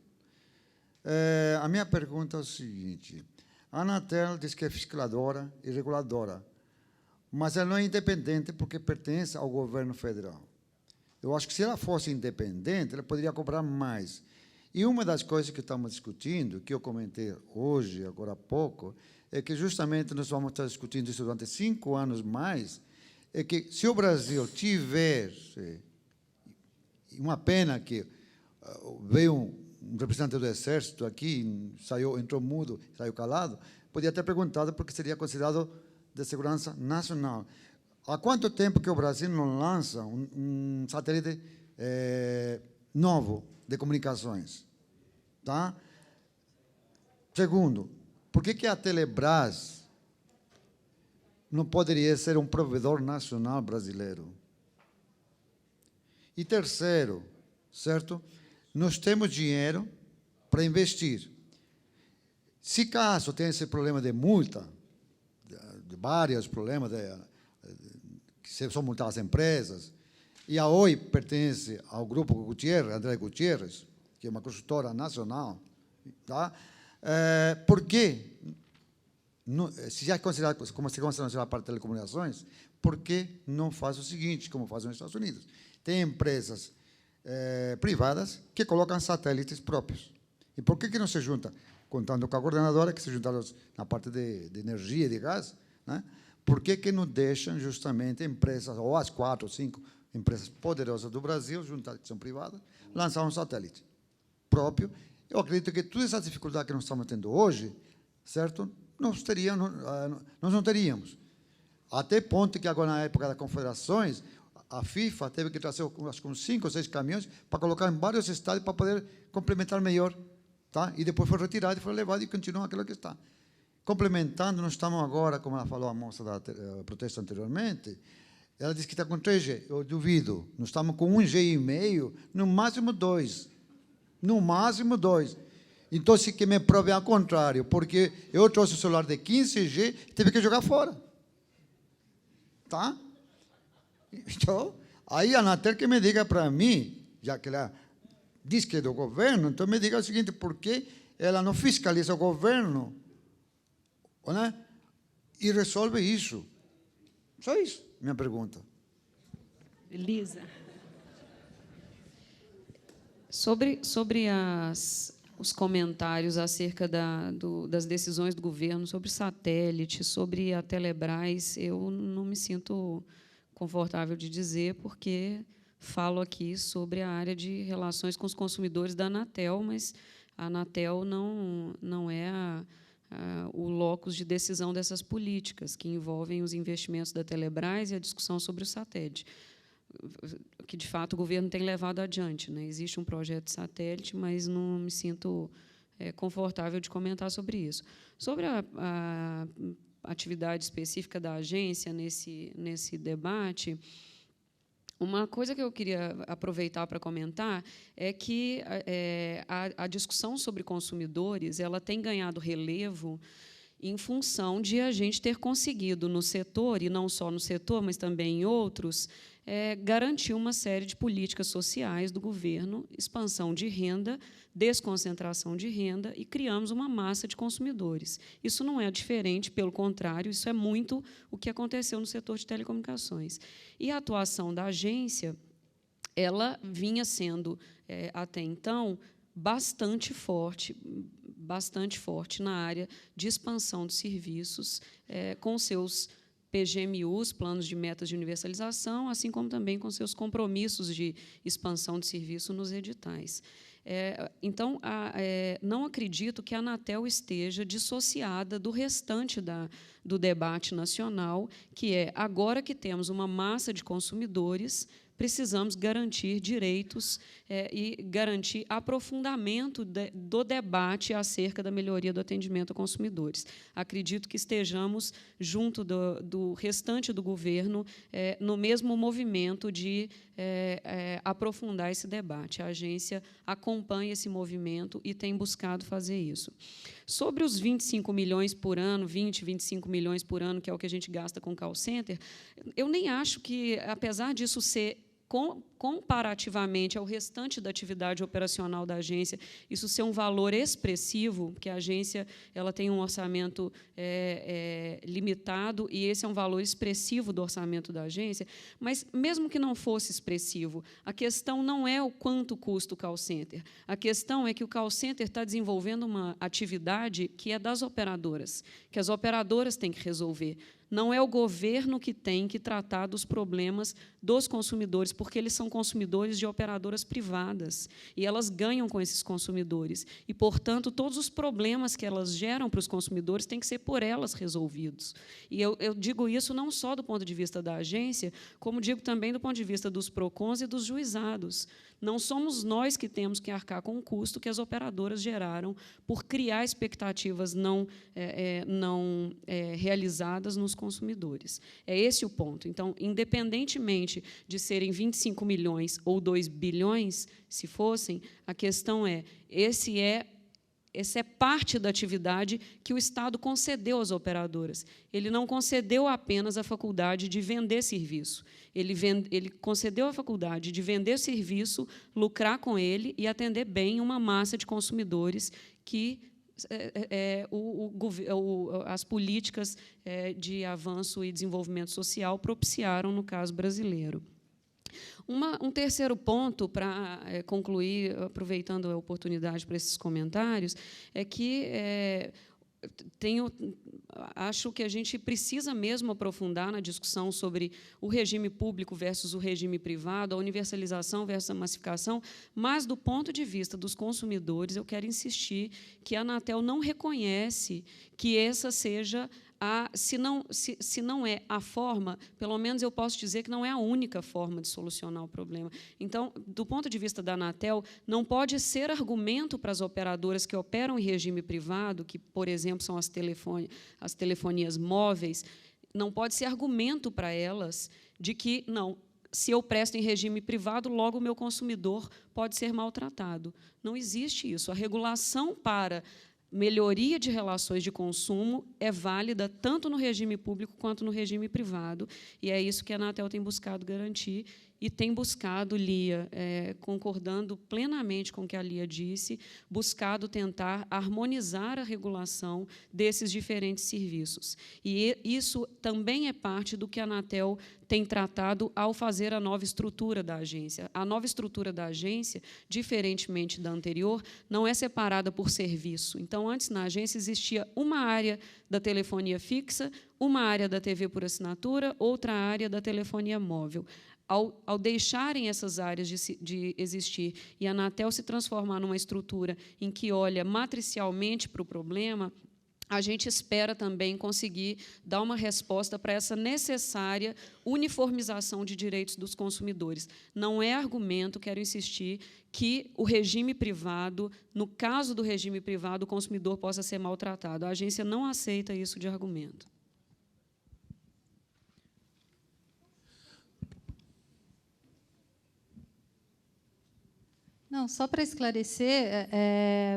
A minha pergunta é o seguinte: a Anatel diz que é fiscaladora e reguladora, mas ela não é independente porque pertence ao governo federal. Eu acho que, se ela fosse independente, ela poderia cobrar mais. E uma das coisas que estamos discutindo, que eu comentei hoje, agora há pouco, é que justamente nós vamos estar discutindo isso durante 5 anos mais, é que se o Brasil tiver, uma pena que veio um representante do Exército aqui, entrou mudo, saiu calado, podia ter perguntado porque seria considerado de segurança nacional. Há quanto tempo que o Brasil não lança um satélite novo de comunicações? Tá? Segundo, por que a Telebrás não poderia ser um provedor nacional brasileiro? E terceiro, certo? Nós temos dinheiro para investir. Se caso tem esse problema de multa, de vários problemas, que são multadas as empresas, e a Oi pertence ao grupo Gutierrez, André Gutierrez, que é uma construtora nacional, tá? Por que, se já é considerado como segurança nacional para telecomunicações, por que não faz o seguinte, como fazem nos Estados Unidos? Tem empresas privadas que colocam satélites próprios. E por que não se junta? Contando com a coordenadora, que se juntaram na parte de energia e de gás, né? Por que não deixam justamente empresas, ou as 4 ou 5 empresas poderosas do Brasil, juntadas, que são privadas, lançar um satélite próprio? Eu acredito que todas essas dificuldades que nós estamos tendo hoje, certo? Nós não teríamos. Até ponto que agora, na época das confederações, a FIFA teve que trazer, acho que uns 5 ou 6 caminhões para colocar em vários estádios para poder complementar melhor. Tá? E depois foi retirado e foi levado e continua aquilo que está. Complementando, nós estamos agora, como ela falou a moça da protesto anteriormente, ela disse que está com 3G. Eu duvido. Nós estamos com 1G e meio, no máximo 2. No máximo 2. Então, se que me prove ao contrário, porque eu trouxe o celular de 15G e tive que jogar fora. Tá? Então, aí a Anatel que me diga para mim, já que ela diz que é do governo, então me diga o seguinte, por que ela não fiscaliza o governo, né, e resolve isso? Só isso, minha pergunta. Elisa. Sobre os comentários acerca das decisões do governo sobre satélite, sobre a Telebrás, eu não me sinto confortável de dizer, porque falo aqui sobre a área de relações com os consumidores da Anatel, mas a Anatel não é o locus de decisão dessas políticas, que envolvem os investimentos da Telebrás e a discussão sobre o satélite, que, de fato, o governo tem levado adiante, né? Existe um projeto de satélite, mas não me sinto confortável de comentar sobre isso. Sobre a atividade específica da agência nesse debate, uma coisa que eu queria aproveitar para comentar é que a discussão sobre consumidores ela tem ganhado relevo em função de a gente ter conseguido no setor, e não só no setor, mas também em outros, garantir uma série de políticas sociais do governo, expansão de renda, desconcentração de renda, e criamos uma massa de consumidores. Isso não é diferente, pelo contrário, isso é muito o que aconteceu no setor de telecomunicações. E a atuação da agência ela vinha sendo, até então, bastante forte na área de expansão de serviços, com seus PGMUs, planos de metas de universalização, assim como também com seus compromissos de expansão de serviço nos editais. Então, não acredito que a Anatel esteja dissociada do restante do debate nacional, que agora que temos uma massa de consumidores, precisamos garantir direitos e garantir aprofundamento do debate acerca da melhoria do atendimento a consumidores. Acredito que estejamos, junto do restante do governo, no mesmo movimento de aprofundar esse debate. A agência acompanha esse movimento e tem buscado fazer isso. Sobre os 25 milhões por ano, 25 milhões por ano, que é o que a gente gasta com call center, eu nem acho que, apesar disso ser comparativamente ao restante da atividade operacional da agência, isso ser um valor expressivo, porque a agência ela tem um orçamento limitado, e esse é um valor expressivo do orçamento da agência, mas, mesmo que não fosse expressivo, a questão não é o quanto custa o call center, a questão é que o call center está desenvolvendo uma atividade que é das operadoras, que as operadoras têm que resolver. Não é o governo que tem que tratar dos problemas dos consumidores, porque eles são consumidores de operadoras privadas, e elas ganham com esses consumidores. E, portanto, todos os problemas que elas geram para os consumidores têm que ser por elas resolvidos. E eu digo isso não só do ponto de vista da agência, como digo também do ponto de vista dos PROCONs e dos juizados. Não somos nós que temos que arcar com o custo que as operadoras geraram por criar expectativas não realizadas nos consumidores. É esse o ponto. Então, independentemente de serem 25 milhões ou 2 bilhões, se fossem, a questão essa é parte da atividade que o Estado concedeu às operadoras. Ele não concedeu apenas a faculdade de vender serviço. Ele concedeu a faculdade de vender serviço, lucrar com ele e atender bem uma massa de consumidores que as políticas de avanço e desenvolvimento social propiciaram, no caso brasileiro. Um terceiro ponto, para concluir, aproveitando a oportunidade para esses comentários, é que acho que a gente precisa mesmo aprofundar na discussão sobre o regime público versus o regime privado, a universalização versus a massificação, mas, do ponto de vista dos consumidores, eu quero insistir que a Anatel não reconhece que essa seja se não é a forma, pelo menos eu posso dizer que não é a única forma de solucionar o problema. Então, do ponto de vista da Anatel, não pode ser argumento para as operadoras que operam em regime privado, que, por exemplo, são as telefonias móveis, não pode ser argumento para elas de que, não, se eu presto em regime privado, logo o meu consumidor pode ser maltratado. Não existe isso. A regulação para melhoria de relações de consumo é válida tanto no regime público quanto no regime privado, e é isso que a Anatel tem buscado garantir, e tem buscado, Lia, concordando plenamente com o que a Lia disse, buscado tentar harmonizar a regulação desses diferentes serviços. E isso também é parte do que a Anatel tem tratado ao fazer a nova estrutura da agência. A nova estrutura da agência, diferentemente da anterior, não é separada por serviço. Então, antes, na agência, existia uma área da telefonia fixa, uma área da TV por assinatura, outra área da telefonia móvel. Ao deixarem essas áreas de existir e a Anatel se transformar numa estrutura em que olha matricialmente para o problema, a gente espera também conseguir dar uma resposta para essa necessária uniformização de direitos dos consumidores. Não é argumento, quero insistir, que o regime privado, no caso do regime privado, o consumidor possa ser maltratado. A agência não aceita isso de argumento. Não, só para esclarecer,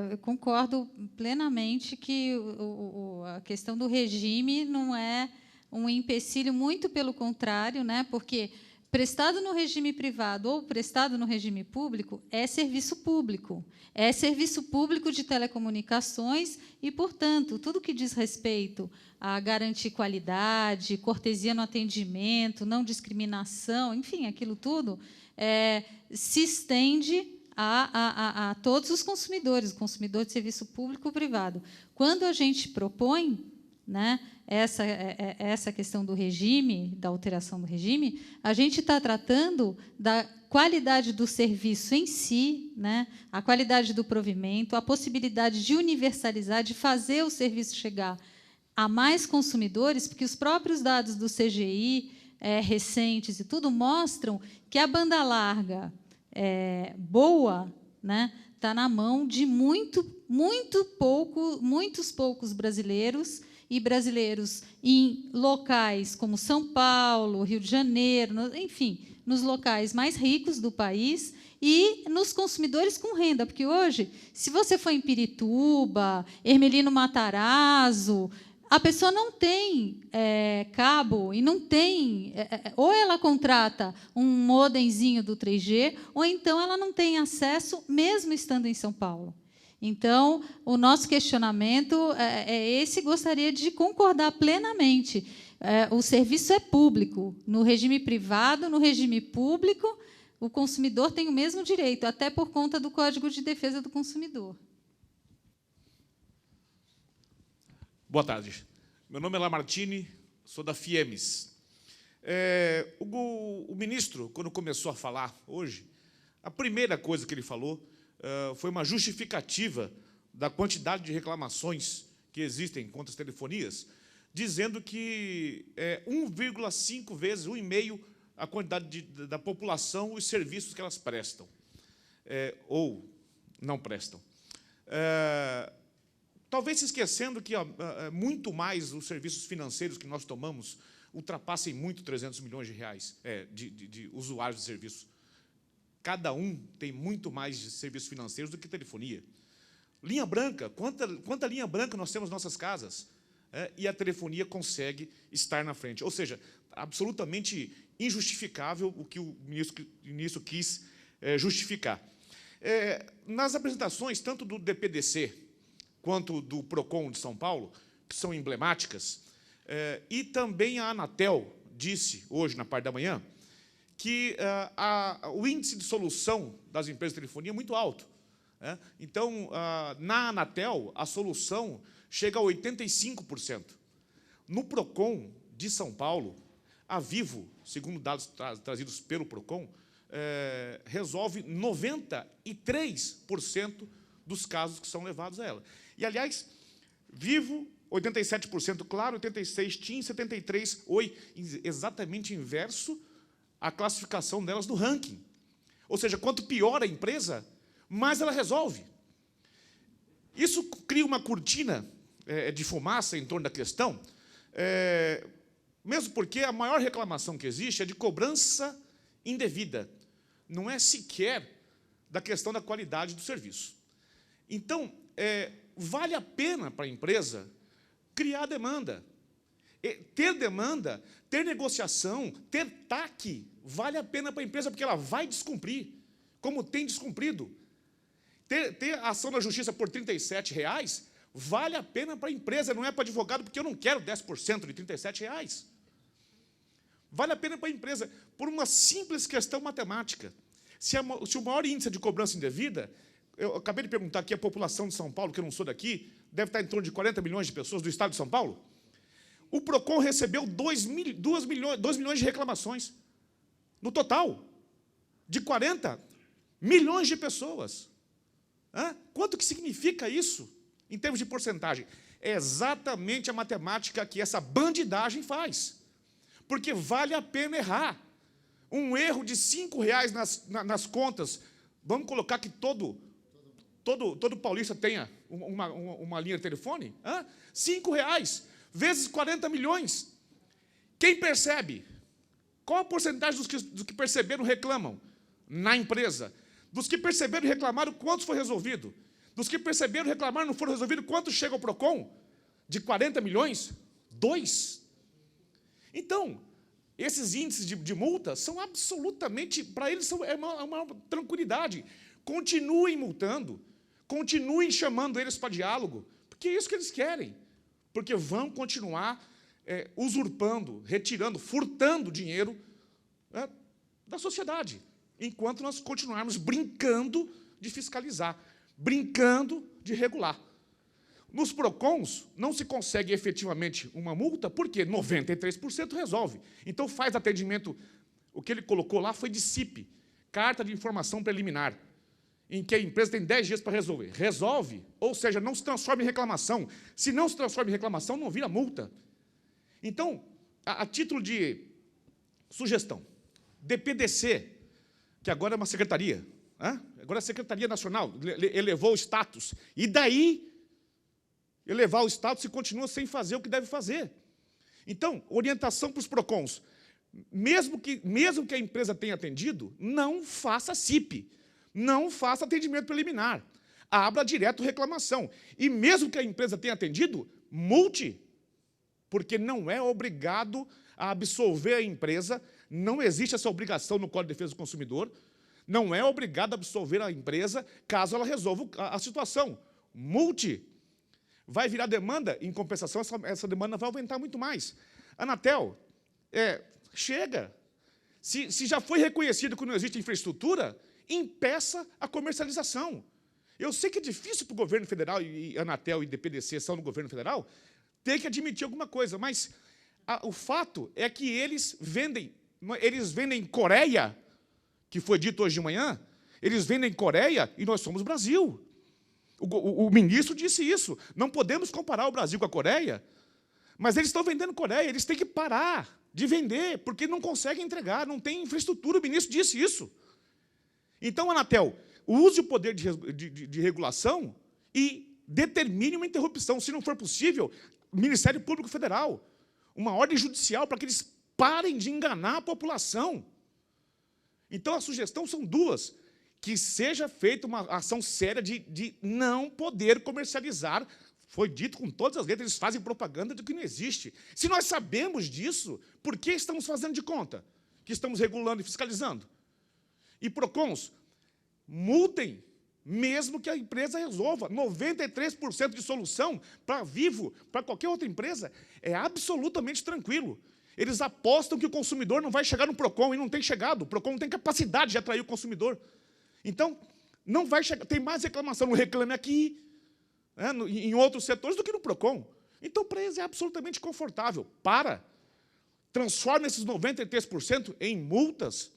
eu concordo plenamente que a questão do regime não é um empecilho, muito pelo contrário, né, porque prestado no regime privado ou prestado no regime público é serviço público de telecomunicações e, portanto, tudo que diz respeito a garantir qualidade, cortesia no atendimento, não discriminação, enfim, aquilo tudo se estende a todos os consumidores, o consumidor de serviço público ou privado. Quando a gente propõe, né, essa questão do regime, da alteração do regime, a gente está tratando da qualidade do serviço em si, né, a qualidade do provimento, a possibilidade de universalizar, de fazer o serviço chegar a mais consumidores, porque os próprios dados do CGI recentes e tudo mostram que a banda larga boa, né, está na mão de muitos poucos brasileiros, e brasileiros em locais como São Paulo, Rio de Janeiro, enfim, nos locais mais ricos do país, e nos consumidores com renda, porque hoje, se você for em Pirituba, Hermelino Matarazzo, a pessoa não tem cabo e não tem... ou ela contrata um modemzinho do 3G, ou então ela não tem acesso, mesmo estando em São Paulo. Então, o nosso questionamento é esse, gostaria de concordar plenamente. O serviço é público. No regime privado, no regime público, o consumidor tem o mesmo direito, até por conta do Código de Defesa do Consumidor. Boa tarde. Meu nome é Lamartine, sou da FIEMES. O ministro, quando começou a falar hoje, a primeira coisa que ele falou foi uma justificativa da quantidade de reclamações que existem contra as telefonias, dizendo que 1,5 vezes, 1,5 a quantidade da população, os serviços que elas prestam, ou não prestam. Talvez se esquecendo que muito mais os serviços financeiros que nós tomamos ultrapassem muito 300 milhões de reais de usuários de serviço. Cada um tem muito mais de serviços financeiros do que telefonia. Linha branca, quanta linha branca nós temos nas nossas casas? E a telefonia consegue estar na frente. Ou seja, absolutamente injustificável o que o ministro quis justificar. Nas apresentações, tanto do DPDC quanto do PROCON de São Paulo, que são emblemáticas, e também a Anatel disse, hoje, na parte da manhã, que o índice de solução das empresas de telefonia é muito alto. Então, na Anatel, a solução chega a 85%. No PROCON de São Paulo, a Vivo, segundo dados trazidos pelo PROCON, resolve 93% dos casos que são levados a ela. E, aliás, Vivo, 87%, Claro, 86%, TIM, 73%, Oi, exatamente inverso à classificação delas no ranking. Ou seja, quanto pior a empresa, mais ela resolve. Isso cria uma cortina de fumaça em torno da questão, mesmo porque a maior reclamação que existe é de cobrança indevida, não é sequer da questão da qualidade do serviço. Então, vale a pena para a empresa criar demanda. Ter demanda, ter negociação, ter TAC, vale a pena para a empresa, porque ela vai descumprir, como tem descumprido. Ter ação na justiça por R$ 37,00 vale a pena para a empresa, não é para advogado, porque eu não quero 10% de R$ 37,00. Vale a pena para a empresa, por uma simples questão matemática. Se o maior índice de cobrança indevida, eu acabei de perguntar aqui, a população de São Paulo, que eu não sou daqui, deve estar em torno de 40 milhões de pessoas do estado de São Paulo. O PROCON recebeu 2 milhões de reclamações, no total, de 40 milhões de pessoas. Quanto que significa isso, em termos de porcentagem? É exatamente a matemática que essa bandidagem faz. Porque vale a pena errar. Um erro de R$ 5,00 nas contas, vamos colocar que todo paulista tenha uma linha de telefone? R$ 5,00 vezes 40 milhões. Quem percebe? Qual a porcentagem dos que perceberam reclamam na empresa? Dos que perceberam e reclamaram, quantos foi resolvido? Dos que perceberam e reclamaram, não foram resolvidos, quantos chega ao PROCON? De 40 milhões? 2. Então, esses índices de multa são absolutamente, para eles, é uma tranquilidade. Continuem multando, continuem chamando eles para diálogo, porque é isso que eles querem. Porque vão continuar usurpando, retirando, furtando dinheiro da sociedade, enquanto nós continuarmos brincando de fiscalizar, brincando de regular. Nos PROCONs, não se consegue efetivamente uma multa, porque 93% resolve. Então, faz atendimento, o que ele colocou lá foi de CIP, Carta de Informação Preliminar, em que a empresa tem 10 dias para resolver. Resolve, ou seja, não se transforma em reclamação. Se não se transforma em reclamação, não vira multa. Então, a título de sugestão, DPDC, que agora é uma secretaria, agora é a Secretaria Nacional, elevou o status, e daí elevar o status e continua sem fazer o que deve fazer. Então, orientação para os PROCONs, mesmo que a empresa tenha atendido, não faça CIP, não faça atendimento preliminar, abra direto reclamação. E mesmo que a empresa tenha atendido, multe, porque não é obrigado a absolver a empresa, não existe essa obrigação no Código de Defesa do Consumidor, não é obrigado a absolver a empresa caso ela resolva a situação. Multe. Vai virar demanda, em compensação, essa demanda vai aumentar muito mais. Anatel, chega. Se já foi reconhecido que não existe infraestrutura, impeça a comercialização. Eu sei que é difícil para o governo federal, e Anatel e DPDC são no governo federal, ter que admitir alguma coisa, mas o fato é que eles vendem Coreia, que foi dito hoje de manhã, eles vendem Coreia e nós somos Brasil. O ministro disse isso. Não podemos comparar o Brasil com a Coreia, mas eles estão vendendo Coreia, eles têm que parar de vender, porque não conseguem entregar, não tem infraestrutura, o ministro disse isso. Então, Anatel, use o poder de regulação e determine uma interrupção. Se não for possível, Ministério Público Federal, uma ordem judicial para que eles parem de enganar a população. Então, a sugestão são duas. Que seja feita uma ação séria de não poder comercializar. Foi dito com todas as letras, eles fazem propaganda de que não existe. Se nós sabemos disso, por que estamos fazendo de conta que estamos regulando e fiscalizando? E PROCONs, multem, mesmo que a empresa resolva. 93% de solução para Vivo, para qualquer outra empresa, é absolutamente tranquilo. Eles apostam que o consumidor não vai chegar no PROCON, e não tem chegado. O PROCON não tem capacidade de atrair o consumidor. Então, não vai chegar, tem mais reclamação no Reclame Aqui, né, em outros setores, do que no PROCON. Então, para eles é absolutamente confortável. Transforma esses 93% em multas,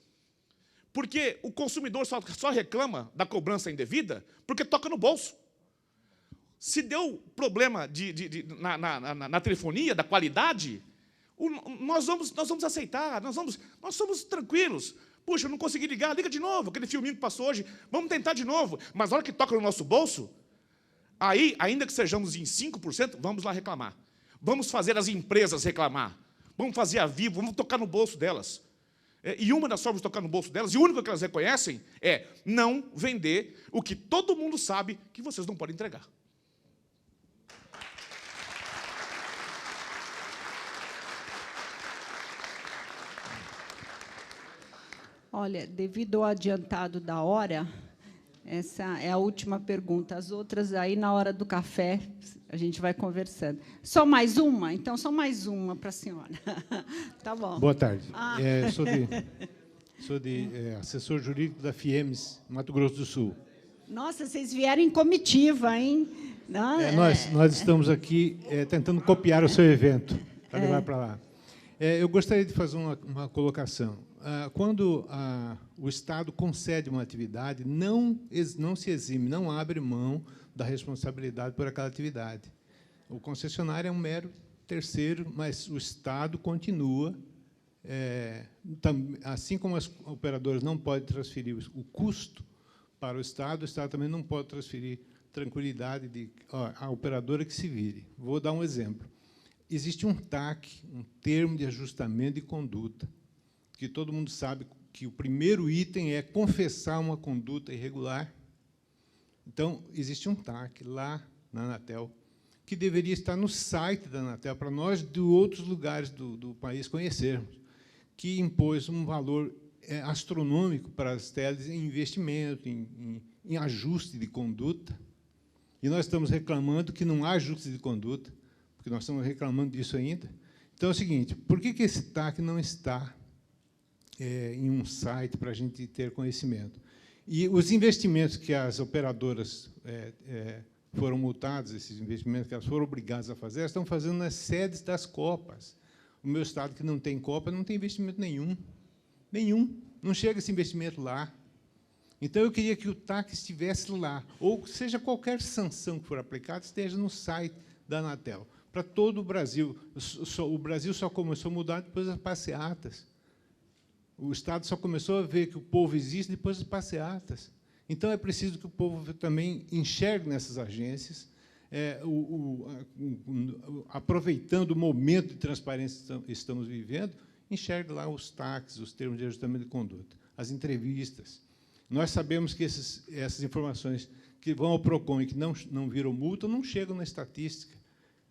porque o consumidor só reclama da cobrança indevida porque toca no bolso. Se deu problema na telefonia, da qualidade, nós vamos aceitar, nós somos tranquilos. Puxa, eu não consegui ligar, liga de novo, aquele filminho que passou hoje, vamos tentar de novo. Mas na hora que toca no nosso bolso, aí, ainda que sejamos em 5%, vamos lá reclamar. Vamos fazer as empresas reclamar. Vamos fazer a Vivo, vamos tocar no bolso delas. E uma das formas de tocar no bolso delas, e o único que elas reconhecem, é não vender o que todo mundo sabe que vocês não podem entregar. Olha, devido ao adiantado da hora, essa é a última pergunta. As outras, aí, na hora do café, a gente vai conversando. Só mais uma? Então, só mais uma para a senhora. Tá bom. Boa tarde. Sou assessor jurídico da FIEMS, Mato Grosso do Sul. Nossa, vocês vieram em comitiva, hein? Nós estamos aqui tentando copiar o seu evento, para levar para lá. Eu gostaria de fazer uma colocação. Quando o Estado concede uma atividade, não se exime, não abre mão da responsabilidade por aquela atividade. O concessionário é um mero terceiro, mas o Estado continua, assim como as operadoras não podem transferir o custo para o Estado também não pode transferir tranquilidade à operadora que se vire. Vou dar um exemplo. Existe um TAC, um termo de ajustamento de conduta, que todo mundo sabe que o primeiro item é confessar uma conduta irregular. Então, existe um TAC lá na Anatel, que deveria estar no site da Anatel, para nós, de outros lugares do país, conhecermos, que impôs um valor astronômico para as teles em investimento, em ajuste de conduta. E nós estamos reclamando que não há ajuste de conduta, porque nós estamos reclamando disso ainda. Então, é o seguinte, por que esse TAC não está em um site para a gente ter conhecimento? E os investimentos que as operadoras foram multadas, esses investimentos que elas foram obrigadas a fazer, elas estão fazendo nas sedes das Copas. O meu estado, que não tem Copa, não tem investimento nenhum. Nenhum. Não chega esse investimento lá. Então, eu queria que o TAC estivesse lá, ou seja, qualquer sanção que for aplicada, esteja no site da Anatel, para todo o Brasil. O Brasil só começou a mudar depois das passeatas. O Estado só começou a ver que o povo existe depois das passeatas. Então, é preciso que o povo também enxergue nessas agências, aproveitando o momento de transparência que estamos vivendo, enxergue lá os TACs, os termos de ajustamento de conduta, as entrevistas. Nós sabemos que essas informações que vão ao PROCON e que não viram multa não chegam na estatística.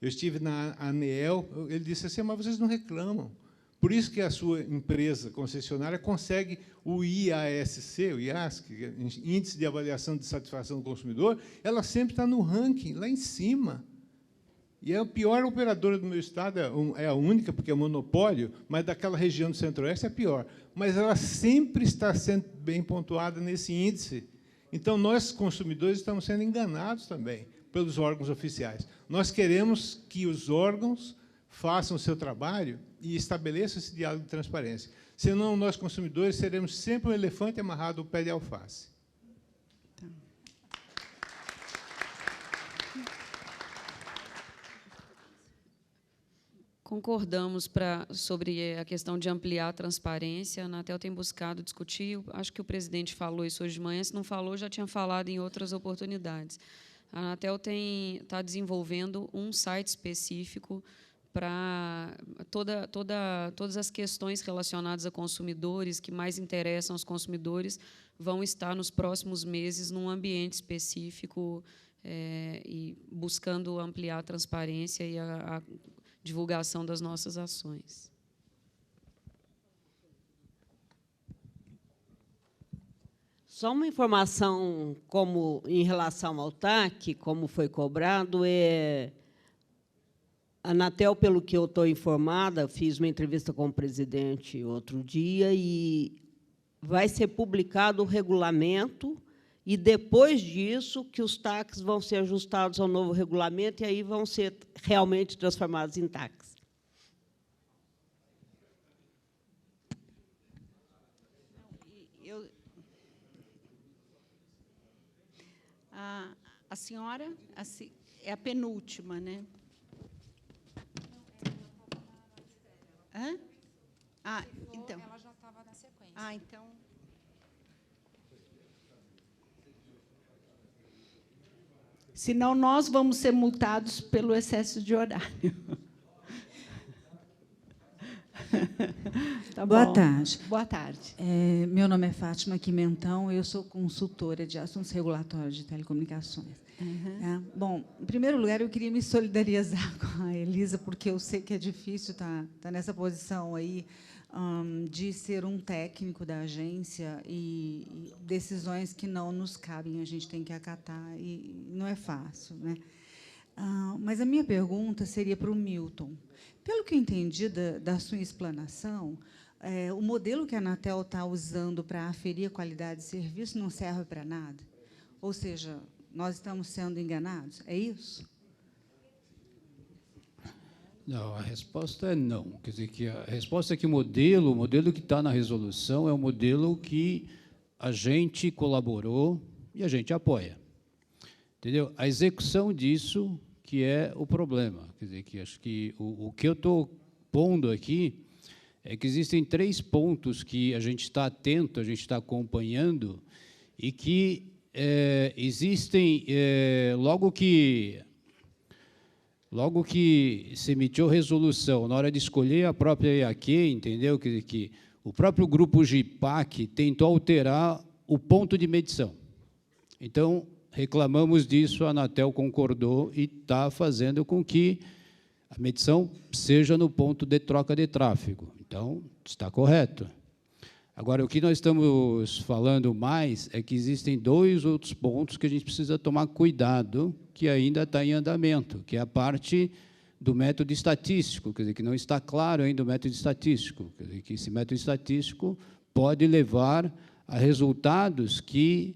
Eu estive na ANEEL, ele disse assim, mas vocês não reclamam. Por isso que a sua empresa concessionária consegue o IASC, o IASC, Índice de Avaliação de Satisfação do Consumidor, ela sempre está no ranking, lá em cima. E é a pior operadora do meu estado, é a única, porque é monopólio, mas daquela região do Centro-Oeste é a pior. Mas ela sempre está sendo bem pontuada nesse índice. Então, nós, consumidores, estamos sendo enganados também pelos órgãos oficiais. Nós queremos que os órgãos façam o seu trabalho e estabeleçam esse diálogo de transparência. Senão, nós, consumidores, seremos sempre um elefante amarrado ao pé de alface. Concordamos sobre a questão de ampliar a transparência. A Anatel tem buscado discutir, acho que o presidente falou isso hoje de manhã, se não falou, já tinha falado em outras oportunidades. A Anatel está desenvolvendo um site específico para todas as questões relacionadas a consumidores, que mais interessam aos consumidores, vão estar nos próximos meses num ambiente específico e buscando ampliar a transparência e a divulgação das nossas ações. Só uma informação em relação ao TAC, como foi cobrado, a Anatel, pelo que eu estou informada, fiz uma entrevista com o presidente outro dia e vai ser publicado o regulamento e, depois disso, que os TACs vão ser ajustados ao novo regulamento e aí vão ser realmente transformados em TACs. A senhora é a penúltima, né? Hã? Então. Ela já estava na sequência. Então. Senão, nós vamos ser multados pelo excesso de horário. Tá Boa bom. tarde. Boa tarde. Meu nome é Fátima Quimentão, eu sou consultora de assuntos regulatórios de telecomunicações. Uhum. Bom, em primeiro lugar, eu queria me solidarizar com a Elisa, porque eu sei que é difícil estar nessa posição aí de ser um técnico da agência e decisões que não nos cabem, a gente tem que acatar, e não é fácil, né? Mas a minha pergunta seria para o Milton. Pelo que eu entendi da sua explanação, o modelo que a Anatel está usando para aferir a qualidade de serviço não serve para nada? Ou seja, nós estamos sendo enganados? É isso? Não, a resposta é não. Quer dizer, que a resposta é que o modelo que está na resolução é o modelo que a gente colaborou e a gente apoia. Entendeu? A execução disso que é o problema. Quer dizer, que acho que o que eu estou pondo aqui é que existem 3 pontos que a gente está atento, a gente está acompanhando, e que existem, logo que se emitiu resolução, na hora de escolher a própria IAQ, entendeu? Que o próprio grupo GIPAC tentou alterar o ponto de medição. Então, reclamamos disso, a Anatel concordou e está fazendo com que a medição seja no ponto de troca de tráfego. Então, está correto. Agora, o que nós estamos falando mais é que existem 2 outros pontos que a gente precisa tomar cuidado, que ainda está em andamento, que é a parte do método estatístico, quer dizer, que não está claro ainda o método estatístico, quer dizer, que esse método estatístico pode levar a resultados que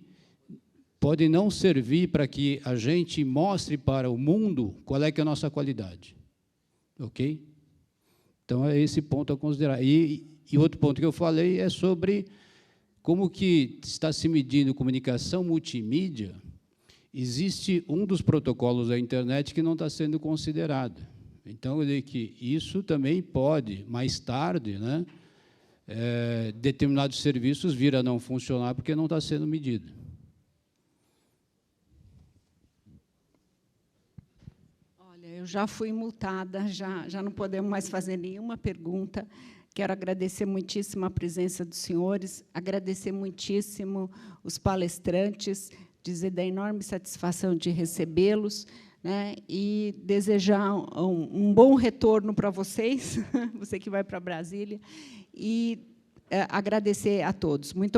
podem não servir para que a gente mostre para o mundo qual é que é a nossa qualidade. Ok? Então, é esse ponto a considerar. E outro ponto que eu falei é sobre como que está se medindo comunicação multimídia. Existe um dos protocolos da internet que não está sendo considerado. Então, eu digo que isso também pode, mais tarde, né, determinados serviços vir a não funcionar porque não está sendo medido. Eu já fui multada, já não podemos mais fazer nenhuma pergunta. Quero agradecer muitíssimo a presença dos senhores, agradecer muitíssimo os palestrantes, dizer da enorme satisfação de recebê-los. né, e desejar um bom retorno para vocês, você que vai para Brasília, e agradecer a todos. Muito